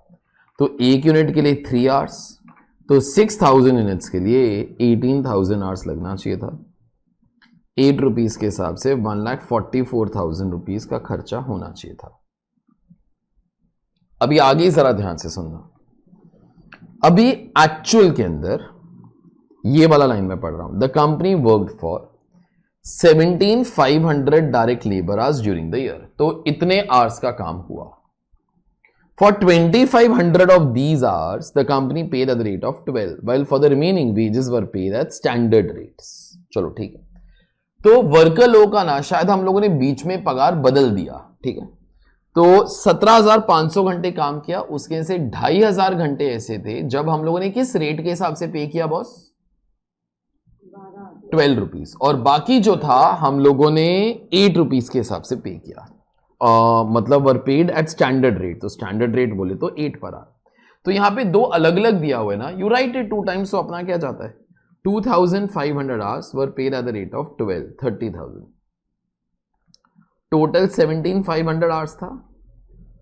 तो 1 यूनिट के लिए 3 आवर्स, तो 6000 यूनिट्स के लिए 18,000 आवर्स लगना चाहिए था। 8 रुपीज के हिसाब से 1,44,000 रुपीज का खर्चा होना चाहिए था। अभी आगे जरा ध्यान से सुनना। अभी एक्चुअल के अंदर ये वाला लाइन में पढ़ रहा हूं, the company worked for 17,500 direct labour hours during the year, तो इतने आवर्स का काम हुआ। For 2,500 of these hours the company paid at the rate of 12, while for the remaining wages were paid at standard rates. चलो ठीक है, तो worker लोगों का ना शायद हम लोगों ने बीच में पगार बदल दिया, ठीक है। तो 17,500 घंटे काम किया, उसके से 2,500 घंटे ऐसे थे जब हम लोगों ने किस रेट के हिसाब से पे किया बॉस? 12 रुपीज, और बाकी जो था हम लोगों ने 8 रुपीज के हिसाब से पे किया, मतलब were paid at standard rate. तो स्टैंडर्ड रेट बोले तो 8 पर आवर। तो यहां पे 2 अलग अलग दिया हुआ है ना, यू राइट इट 2 टाइम्स, तो अपना क्या जाता है 2,500 hours were paid at the rate of 12, 30,000। Total 17,500 hours था,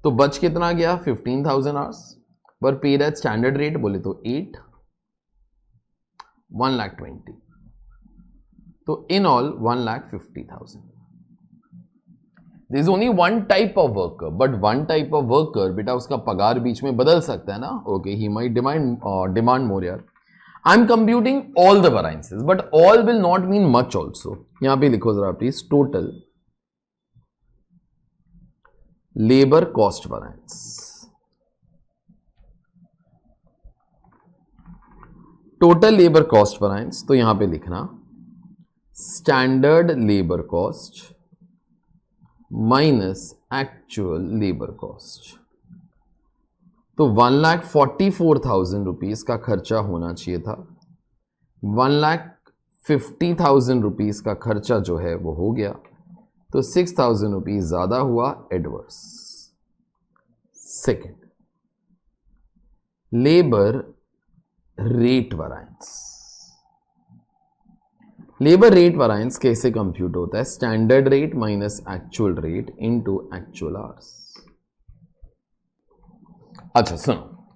तो बच कितना गया? 15,000 hours were paid at standard rate बोले तो 8, 1,20,000, तो in all 1,50,000। There is only one type of worker, but one type of worker बेटा उसका पगार बीच में बदल सकता है ना। Okay, he might demand more यार। I'm computing all the variances, but all will not mean much also। यहां पे लिखो जरा please, total labour cost variance, total labour cost variance. तो यहां पे लिखना standard labour cost minus actual labour cost. तो 1,44,000 रुपीज का खर्चा होना चाहिए था, 1,50,000 रुपीज का खर्चा जो है वो हो गया, तो 6,000 रुपीज ज्यादा हुआ adverse. Second, labour rate variance. Labour rate variance कैसे कंप्यूट होता है? Standard rate minus actual rate into actual hours. अच्छा सुनो,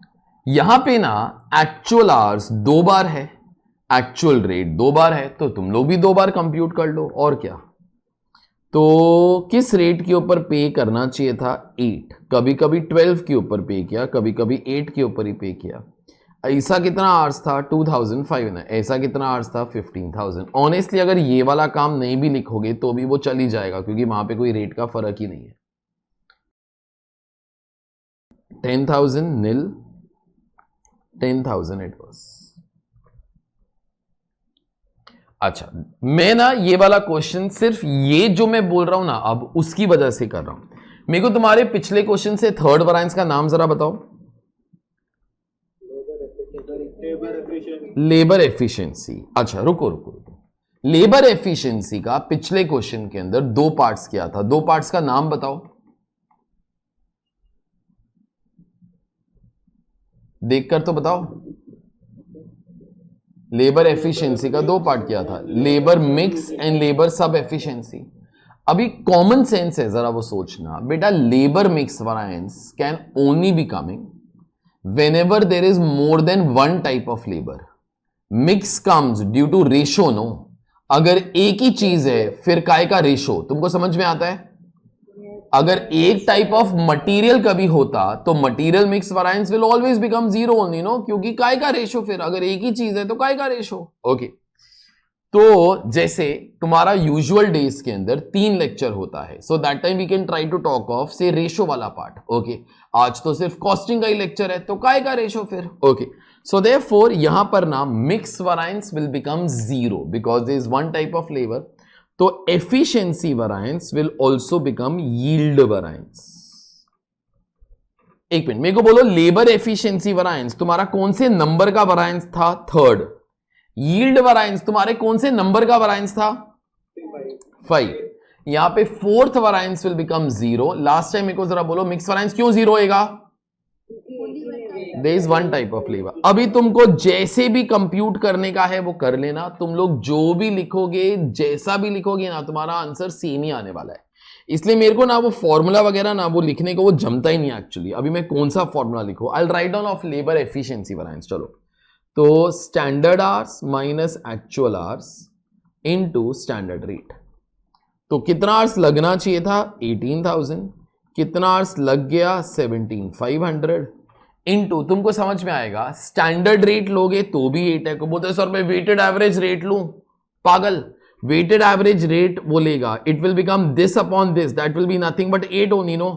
यहां पे ना एक्चुअल आवर्स 2 बार है, एक्चुअल रेट 2 बार है, तो तुम लोग भी 2 बार कंप्यूट कर लो और क्या। तो किस रेट के ऊपर पे करना चाहिए था? 8, कभी कभी 12 के ऊपर पे किया, कभी कभी 8 के ऊपर ही पे किया। ऐसा कितना आवर्स था? 2,500। ऐसा कितना आवर्स था? 15,000। ऑनेस्टली अगर ये वाला काम नहीं भी लिखोगे तो भी वो चल ही जाएगा, क्योंकि वहां पे कोई रेट का फर्क ही नहीं है। 10,000 नील, 10,000 इट वाज। अच्छा, मैं ना ये वाला क्वेश्चन सिर्फ ये जो मैं बोल रहा हूं ना अब उसकी वजह से कर रहा हूं। मेरे को तुम्हारे पिछले क्वेश्चन से थर्ड वेरिएंस का नाम जरा बताओ। Labour efficiency. अच्छा रुको रुको रुको, लेबर एफिशिएंसी का पिछले क्वेश्चन के अंदर 2 पार्ट्स किया था, 2 पार्ट्स का नाम बताओ। देखकर तो बताओ। लेबर एफिशिएंसी का 2 पार्ट किया था, लेबर मिक्स एंड लेबर सब एफिशिएंसी। अभी कॉमन सेंस है, जरा वो सोचना बेटा, labour mix variance can only be coming whenever there is more than one type of labor. Mix comes due to ratio, no? अगर एक ही चीज है फिर काय का रेशो तुमको समझ में आता है? अगर एक टाइप ऑफ मटेरियल कभी होता तो material mix variance will always become zero only, no, क्योंकि काय का रेशो, फिर अगर एक ही चीज है तो काय का रेशो। ओके, तो जैसे तुम्हारा यूजुअल डेज के अंदर 3 लेक्चर होता है, so that time we can try to talk of से रेशो वाला पार्ट। ओके, आज तो सिर्फ कॉस्टिंग का ही लेक्चर है तो काय का रेशो फिर। ओके, सो देयरफॉर यहां पर ना mix variance will become zero because there is one type of labour, तो efficiency variance will also become yield variance. एक मिनट, मेरे को बोलो लेबर एफिशिएंसी वैरायंस तुम्हारा कौन से नंबर का वैरायंस था? थर्ड। यील्ड वैरायंस तुम्हारे कौन से नंबर का वैरायंस था? 5। यहां पे fourth variance will become zero. Last time मेरे को जरा बोलो मिक्स वैरायंस क्यों जीरो होएगा? There is one type of labor। अभी तुमको जैसे भी कंप्यूट करने का है वो कर लेना, तुम लोग जो भी लिखोगे जैसा भी लिखोगे ना तुम्हारा आंसर सेम ही आने वाला है, इसलिए मेरे को ना वो फॉर्मूला वगैरह ना वो लिखने को वो जमता ही नहीं एक्चुअली। अभी मैं कौन सा फॉर्मूला लिखूं? I will write down of labour efficiency variance. चलो, तो standard hours minus actual hours into standard rate. तो कितना आवर्स लगना चाहिए था? 18,000। कितना आवर्स लग गया? 17,500 इनटू, तुमको समझ में आएगा, स्टैंडर्ड रेट लोगे तो भी 8 है। को बोलते हैं सर मैं वेटेड एवरेज रेट लूं, पागल, वेटेड एवरेज रेट वो लेगा, it will become this upon this, that will be nothing but 8 only, no.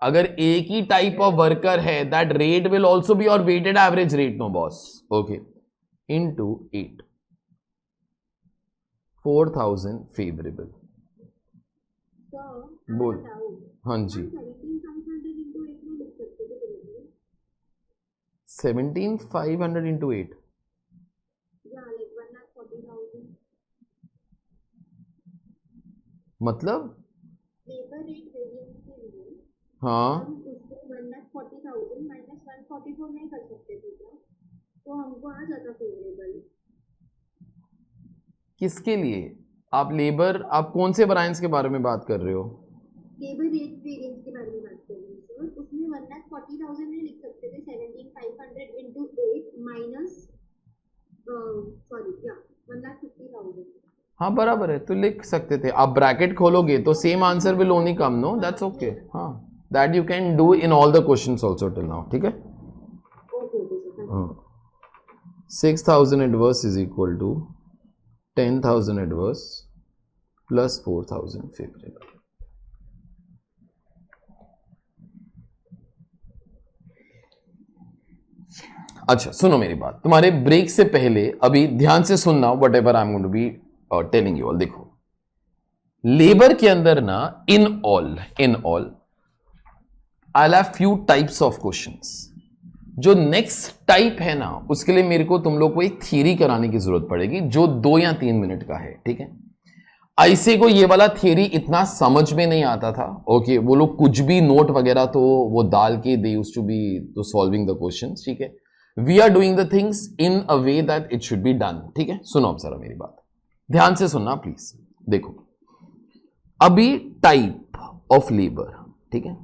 अगर एक ही टाइप ऑफ वर्कर है that rate will also be और weighted average rate, no boss. Okay, into 8, 4,000 favourable. बोल। हाँ जी, 17,500 into 8, मतलब लेबर रेट वेरिएंस के लिए हाँ हम उसको 1,40,000 माइनस 144 नहीं कर सकते थे क्या? तो हमको आ जाता फेवरेबल। किसके लिए? आप लेबर, आप कौन से वैरायंस के बारे में बात कर रहे हो? लेबर रेट वेरिएंस के बारे में बात कर रही हूँ सर। उसमें 1,40,000 नहीं लिख सकते थे, 17,500 into 8 माइनस सॉरी या 1,50,000। हाँ बराबर है, तो लिख सकते थे। आप ब्रैकेट खोलोगे तो same answer will only come, no, that's okay. हाँ, that you can do in all the questions also till now, ठीक है। Okay, 6,000 adverse is equal to 10,000 adverse plus 4,000 favourable. अच्छा सुनो मेरी बात, तुम्हारे ब्रेक से पहले अभी ध्यान से सुनना whatever I am going to be telling you all. देखो, लेबर के अंदर ना in all I have few types of questions. जो नेक्स्ट टाइप है ना उसके लिए मेरे को तुम लोग को एक थियरी कराने की जरूरत पड़ेगी जो 2 या 3 मिनट का है, ठीक है। ऐसे को ये वाला थियरी इतना समझ में नहीं आता था। ओके, वो लोग कुछ भी नोट वगैरह तो वो डाल के दे यूज्ड टू बी तो सॉल्विंग द क्वेश्चंस, ठीक है। We are doing the things in a way that it should be done, ठीक है। सुनो अब जरा मेरी बात, ध्यान से सुनना प्लीज। देखो, अभी टाइप ऑफ लेबर, ठीक है,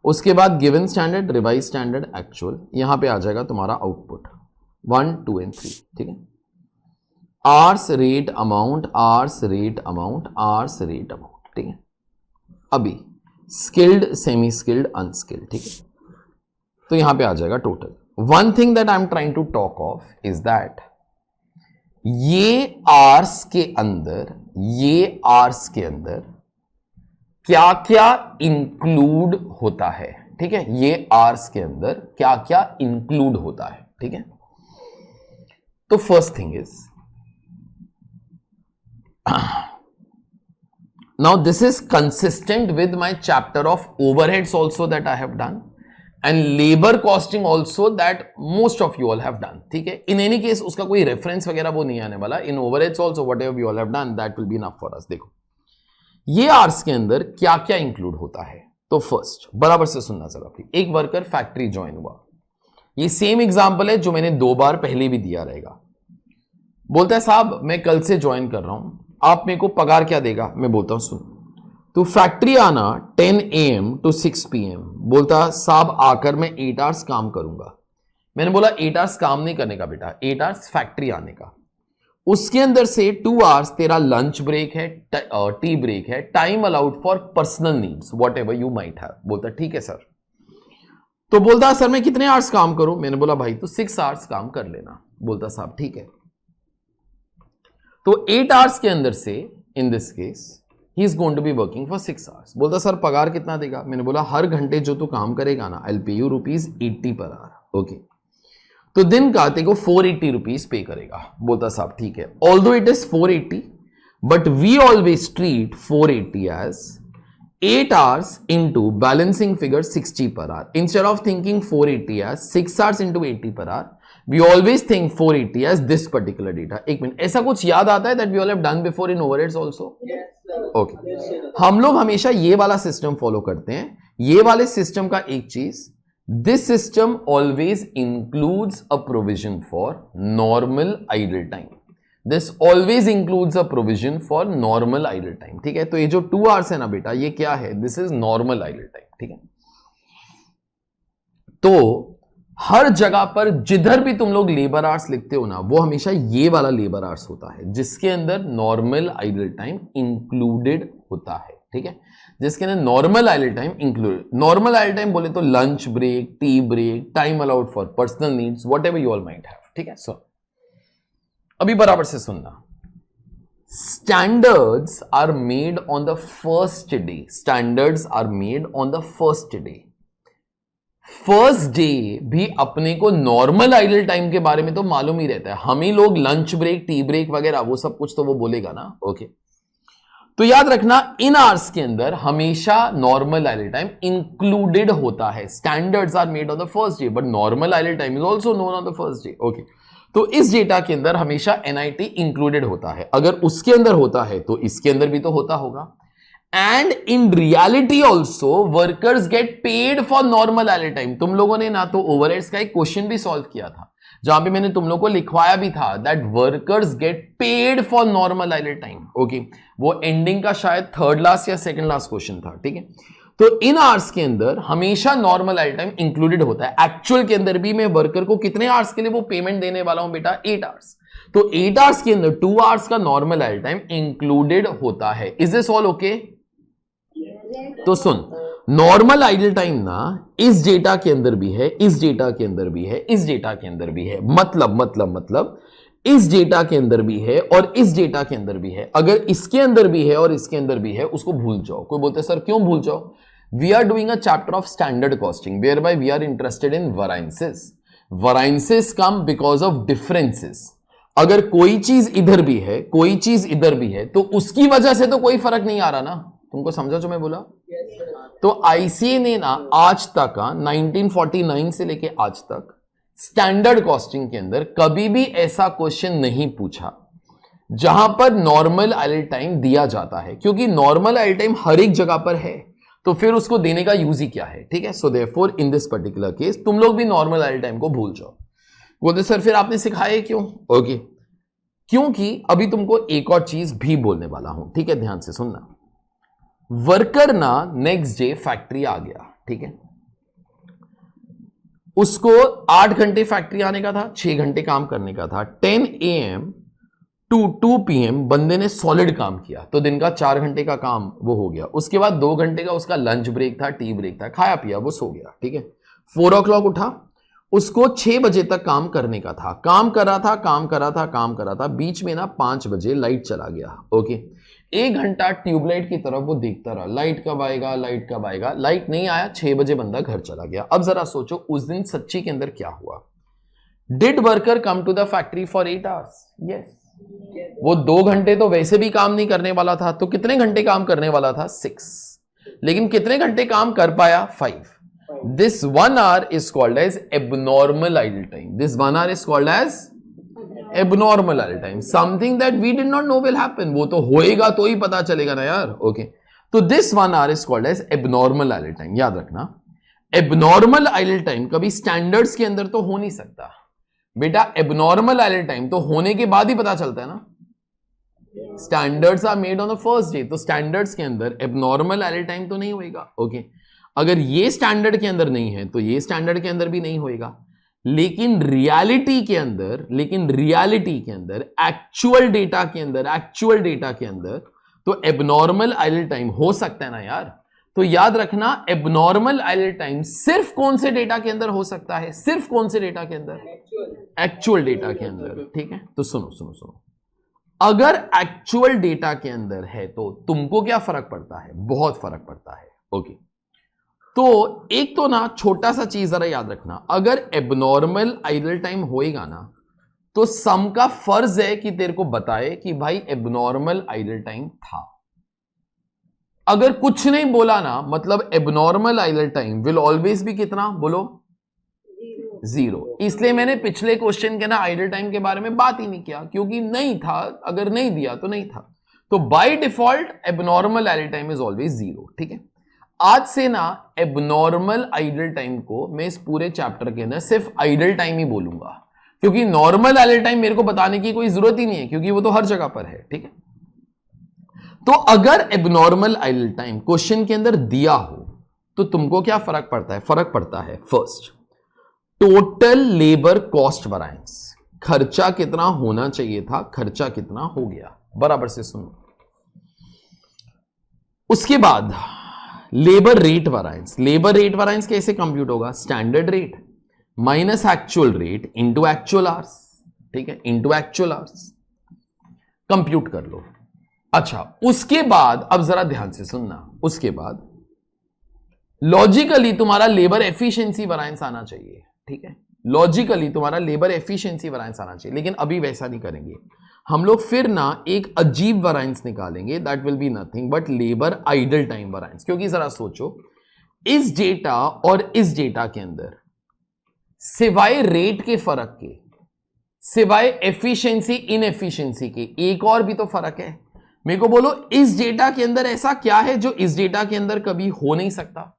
उसके बाद given standard, revise standard, actual, यहां पे आ जाएगा तुम्हारा आउटपुट 1, 2 एंड 3, ठीक है। Hours rate amount, hours rate amount, hours rate amount, ठीक है। अभी स्किल्ड, सेमी स्किल्ड, अनस्किल्ड, ठीक है। तो यहां पे आ जाएगा total. One thing that I am trying to talk of is that ये आर्स के अंदर, ये आर्स के अंदर क्या क्या इंक्लूड होता है, ठीक है। ये आर्स के अंदर क्या क्या इंक्लूड होता है, ठीक है। तो first thing is, now this is consistent with my chapter of overheads also that I have done and labor costing also that most of you all have done, ठीक है। in any case उसका कोई reference वगैरह वो नहीं आने वाला। in overheads also whatever you all have done that will be enough for us। देखो, ये आर्स के अंदर क्या क्या इंक्लूड होता है। तो फर्स्ट बराबर से सुनना जरा प्लीज। एक वर्कर फैक्ट्री ज्वाइन हुआ, ये सेम एग्जांपल है जो मैंने 2 बार पहले भी दिया रहेगा। बोलता है साहब मैं कल से ज्वाइन कर रहा हूं, आप मेरे को पगार क्या देगा? मैं बोलता हूं सुन, तू फैक्ट्री आना 10 AM to 6 PM। बोलता साहब आकर मैं 8 आवर्स काम करूंगा। मैंने बोला 8 आवर्स काम नहीं करने का बेटा, 8 आवर्स फैक्ट्री आने का। उसके अंदर से 2 आवर्स तेरा लंच ब्रेक है, टी ब्रेक है, time allowed for personal needs whatever you might have. बोलता ठीक है सर। तो बोलता सर मैं कितने आवर्स काम करूं? मैंने बोला भाई तो 6 आवर्स काम कर लेना। बोलता साहब ठीक है। तो 8 आवर्स के अंदर से in this case he is going to be working for 6 hours. बोलता सर पगार कितना देगा? मैंने बोला हर घंटे जो तू काम करेगा ना, I will pay you ₹80 per hour. Okay, तो दिन का तेरे को 480 रुपीज पे करेगा। बोलता साहब ठीक है। Although it is 480 but we always treat 480 as 8 hours into balancing figure 60 per hour. Instead of thinking 480 as 6 hours into 80 per hour, we always think 480 as this particular data. एक मिनट, ऐसा कुछ याद आता है that we all have done before in overheads also? Okay. हम लोग हमेशा ये वाला सिस्टम फॉलो करते हैं। ये वाले सिस्टम का एक चीज, this system always includes a provision for normal idle time. This always includes a provision for normal idle time. ठीक है, तो ये जो 2 hours है ना बेटा, ये क्या है? This is normal idle time. ठीक है, तो हर जगह पर जिधर भी तुम लोग लेबर आवर्स लिखते हो ना, वो हमेशा ये वाला लेबर आवर्स होता है जिसके अंदर नॉर्मल आइडल टाइम इंक्लूडेड होता है। ठीक है, जिसके अंदर normal idle time included. Normal idle time बोले तो lunch break, tea break, time allowed for personal needs, whatever you all might have. ठीक है, सो अभी बराबर से सुनना। Standards are made on the first day. Standards are made on the first day. First day भी अपने को normal idle time के बारे में तो मालूम ही रहता है। हम ही लोग लंच ब्रेक, टी ब्रेक वगैरह वो सब कुछ तो वो बोलेगा ना। ओके, तो याद रखना इन आवर्स के अंदर हमेशा नॉर्मल आइडल टाइम इंक्लूडेड होता है। Standards are made on the first day but normal idle time is also known on the first day. Okay, तो इस डेटा के अंदर हमेशा एनआईटी इंक्लूडेड होता है। अगर उसके अंदर होता है तो इसके अंदर भी तो होता होगा। And in reality also workers get paid for normal idle time. तुम लोगों ने ना तो ओवरहेड्स का एक क्वेश्चन भी सॉल्व किया था जहां पे मैंने तुम लोग को लिखवाया भी था that workers get paid for normal idle time. Okay, वो एंडिंग का शायद 3rd लास्ट या 2nd लास्ट क्वेश्चन था। ठीक है, तो इन आवर्स के अंदर हमेशा नॉर्मल आइडल टाइम इंक्लूडेड होता है। एक्चुअल के अंदर भी मैं वर्कर को कितने आवर्स के लिए वो पेमेंट देने वाला हूं बेटा? 8 आवर्स। तो 8 आवर्स के अंदर 2 आवर्स का नॉर्मल आइडल टाइम इंक्लूडेड होता है। Is this all okay? तो सुन, नॉर्मल आइडल टाइम ना इस डेटा के अंदर भी है, इस डेटा के अंदर भी है, इस डेटा के अंदर भी है। मतलब इस डेटा के अंदर भी है और इस डेटा के अंदर भी है। अगर इसके अंदर भी है और इसके अंदर भी है, उसको भूल जाओ। कोई बोलते सर क्यों भूल जाओ? We are doing a chapter of standard costing where by we are interested in variances. Variances come because of differences. अगर कोई चीज इधर भी है, कोई चीज इधर भी है, तो उसकी वजह से तो कोई फर्क नहीं आ रहा ना। तुमको समझा जो मैं बोला? तो आईसीए ने ना आज तक 1949 से लेके आज तक स्टैंडर्ड कॉस्टिंग के अंदर कभी भी ऐसा क्वेश्चन नहीं पूछा जहां पर नॉर्मल आइडल टाइम दिया जाता है, क्योंकि नॉर्मल आइडल टाइम हर एक जगह पर है, तो फिर उसको देने का यूज ही क्या है। ठीक है, so therefore in this particular case तुम लोग भी नॉर्मल आइडल टाइम को भूल जाओ। बोलते सर फिर आपने सिखाया क्यों? ओके, क्योंकि अभी तुमको एक और चीज भी बोलने वाला हूं। ठीक है, ध्यान से सुनना। वर्कर ना नेक्स्ट डे फैक्ट्री आ गया। ठीक है, उसको 8 घंटे फैक्ट्री आने का था, 6 घंटे काम करने का था। 10 AM to 2 PM बंदे ने सॉलिड काम किया, तो दिन का 4 घंटे का काम वो हो गया। उसके बाद 2 घंटे का उसका लंच ब्रेक था, टी ब्रेक था, खाया पिया वो सो गया। ठीक है, 4 o'clock उठा, उसको 6 बजे तक काम करने का था। काम कर रहा था, बीच में ना 5 बजे लाइट चला गया। ओके, 1 घंटा ट्यूबलाइट की तरफ वो देखता रहा, लाइट कब आएगा, लाइट नहीं आया। 6 बजे बंदा घर चला गया। अब जरा सोचो उस दिन सच्ची के अंदर क्या हुआ? Did worker come to the factory for 8 hours? Yes. वो 2 घंटे तो वैसे भी काम नहीं करने वाला था, तो कितने घंटे काम करने वाला था? 6। लेकिन कितने घंटे काम कर पाया? 5। This 1 hour is called as abnormal idle time. This 1 hour is called as abnormal idle time. Something that we did not know will happen. वो तो होएगा तो ही पता चलेगा ना यार। ओके, तो this 1 hour is called as abnormal idle time. याद रखना, abnormal idle time कभी स्टैंडर्ड्स के अंदर तो हो नहीं सकता बेटा। abnormal idle time तो होने के बाद ही पता चलता है ना। Standards are made on the first day, तो स्टैंडर्ड्स के अंदर abnormal idle time तो नहीं होएगा। ओके, अगर ये स्टैंडर्ड के अंदर नहीं है तो ये स्टैंडर्ड के अंदर भी नहीं होएगा। लेकिन रियलिटी के अंदर एक्चुअल डेटा के अंदर तो एबनॉर्मल आइडल टाइम हो सकता है ना यार। तो याद रखना एबनॉर्मल आइडल टाइम सिर्फ कौन से डेटा के अंदर हो सकता है, सिर्फ कौन से डेटा के अंदर, एक्चुअल डेटा के अंदर। ठीक है, तो सुनो, अगर एक्चुअल डेटा के अंदर है तो तुमको क्या फर्क पड़ता है, बहुत फर्क पड़ता है। ओके, तो एक तो ना छोटा सा चीज जरा याद रखना, अगर एबनॉर्मल आइडल टाइम होएगा ना तो सम का फर्ज है कि तेरे को बताए कि भाई एबनॉर्मल आइडल टाइम था। अगर कुछ नहीं बोला ना मतलब abnormal idle time will always भी कितना, बोलो, 0। इसलिए मैंने पिछले क्वेश्चन के ना आइडल टाइम के बारे में बात ही नहीं किया, क्योंकि नहीं था, अगर नहीं दिया तो नहीं था। तो by default abnormal idle time is always 0। ठीक है, आज से ना एबनॉर्मल आइडल टाइम को मैं इस पूरे चैप्टर के अंदर सिर्फ आइडल टाइम ही बोलूंगा, क्योंकि नॉर्मल आइडल टाइम मेरे को बताने की कोई जरूरत ही नहीं है, क्योंकि वो तो हर जगह पर है। ठीक है, तो अगर एबनॉर्मल आइडल टाइम क्वेश्चन के अंदर दिया हो तो तुमको क्या फर्क पड़ता है, फर्क पड़ता है first total labour cost variance, खर्चा कितना होना चाहिए था, खर्चा कितना हो गया, बराबर से सुनो। उसके बाद लेबर रेट वैरिएंस कैसे कंप्यूट होगा, standard rate minus actual rate into actual hours. ठीक है, इंटू एक्चुअल आवर्स कंप्यूट कर लो। अच्छा, उसके बाद अब जरा ध्यान से सुनना, उसके बाद लॉजिकली तुम्हारा लेबर एफिशिएंसी वैरिएंस आना चाहिए। ठीक है, लॉजिकली तुम्हारा लेबर एफिशिएंसी वैरिएंस आना चाहिए, लेकिन अभी वैसा नहीं करेंगे हम लोग। फिर ना एक अजीब वैरिएंस निकालेंगे, that will be nothing but labour idle time variance. क्योंकि जरा सोचो, इस डेटा और इस डेटा के अंदर सिवाय रेट के फर्क के, सिवाय एफिशिएंसी इनएफिशिएंसी के, एक और भी तो फर्क है। मेरे को बोलो, इस डेटा के अंदर ऐसा क्या है जो इस डेटा के अंदर कभी हो नहीं सकता,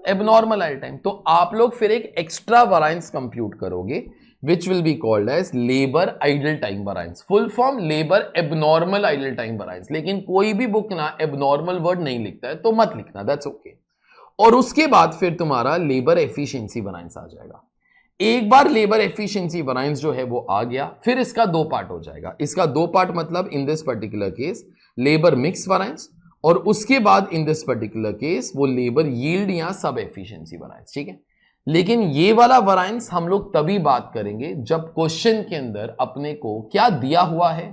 एबनॉर्मल आइडल टाइम। तो आप लोग फिर एक एक्स्ट्रा वैरिएंस कंप्यूट करोगे which will be called as labor idle time variance, full form labor abnormal idle time variance। लेकिन कोई भी बुक ना abnormal वर्ड नहीं लिखता है तो मत लिखना, that's okay। और उसके बाद फिर तुम्हारा लेबर एफिशिएंसी वैरिएंस आ जाएगा। एक बार लेबर एफिशिएंसी वैरिएंस जो है वो आ गया, फिर इसका दो पार्ट हो जाएगा। इसका दो पार्ट मतलब इन this particular case labour mix variance, और उसके बाद इन दिस पर्टिकुलर केस वो लेबर यील्ड या सब एफिशिएंसी वैरिएंस। ठीक है, लेकिन ये वाला वैरिएंस हम लोग तभी बात करेंगे जब क्वेश्चन के अंदर अपने को क्या दिया हुआ है,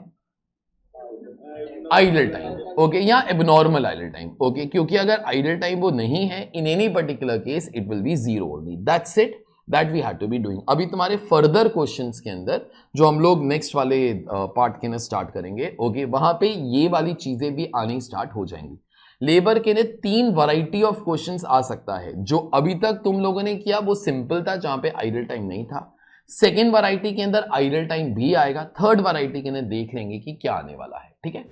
आइडल टाइम। ओके, या एबनॉर्मल आइडल टाइम। ओके, क्योंकि अगर आइडल टाइम वो नहीं है in any particular case it will be 0 only, that's it, that we had to be doing. अभी तुम्हारे फर्दर क्वेश्चंस के अंदर जो हम लोग नेक्स्ट वाले पार्ट के अंदर स्टार्ट करेंगे, ओके, वहां पे ये वाली चीजें भी आनी स्टार्ट हो जाएंगी। लेबर के ने 3 वैरायटी ऑफ क्वेश्चंस आ सकता है। जो अभी तक तुम लोगों ने किया वो सिंपल था, जहां पे आइडल टाइम नहीं था। सेकेंड वैरायटी के अंदर आइडल टाइम भी आएगा। थर्ड वैरायटी के अंदर देख लेंगे कि क्या आने वाला है। ठीक है।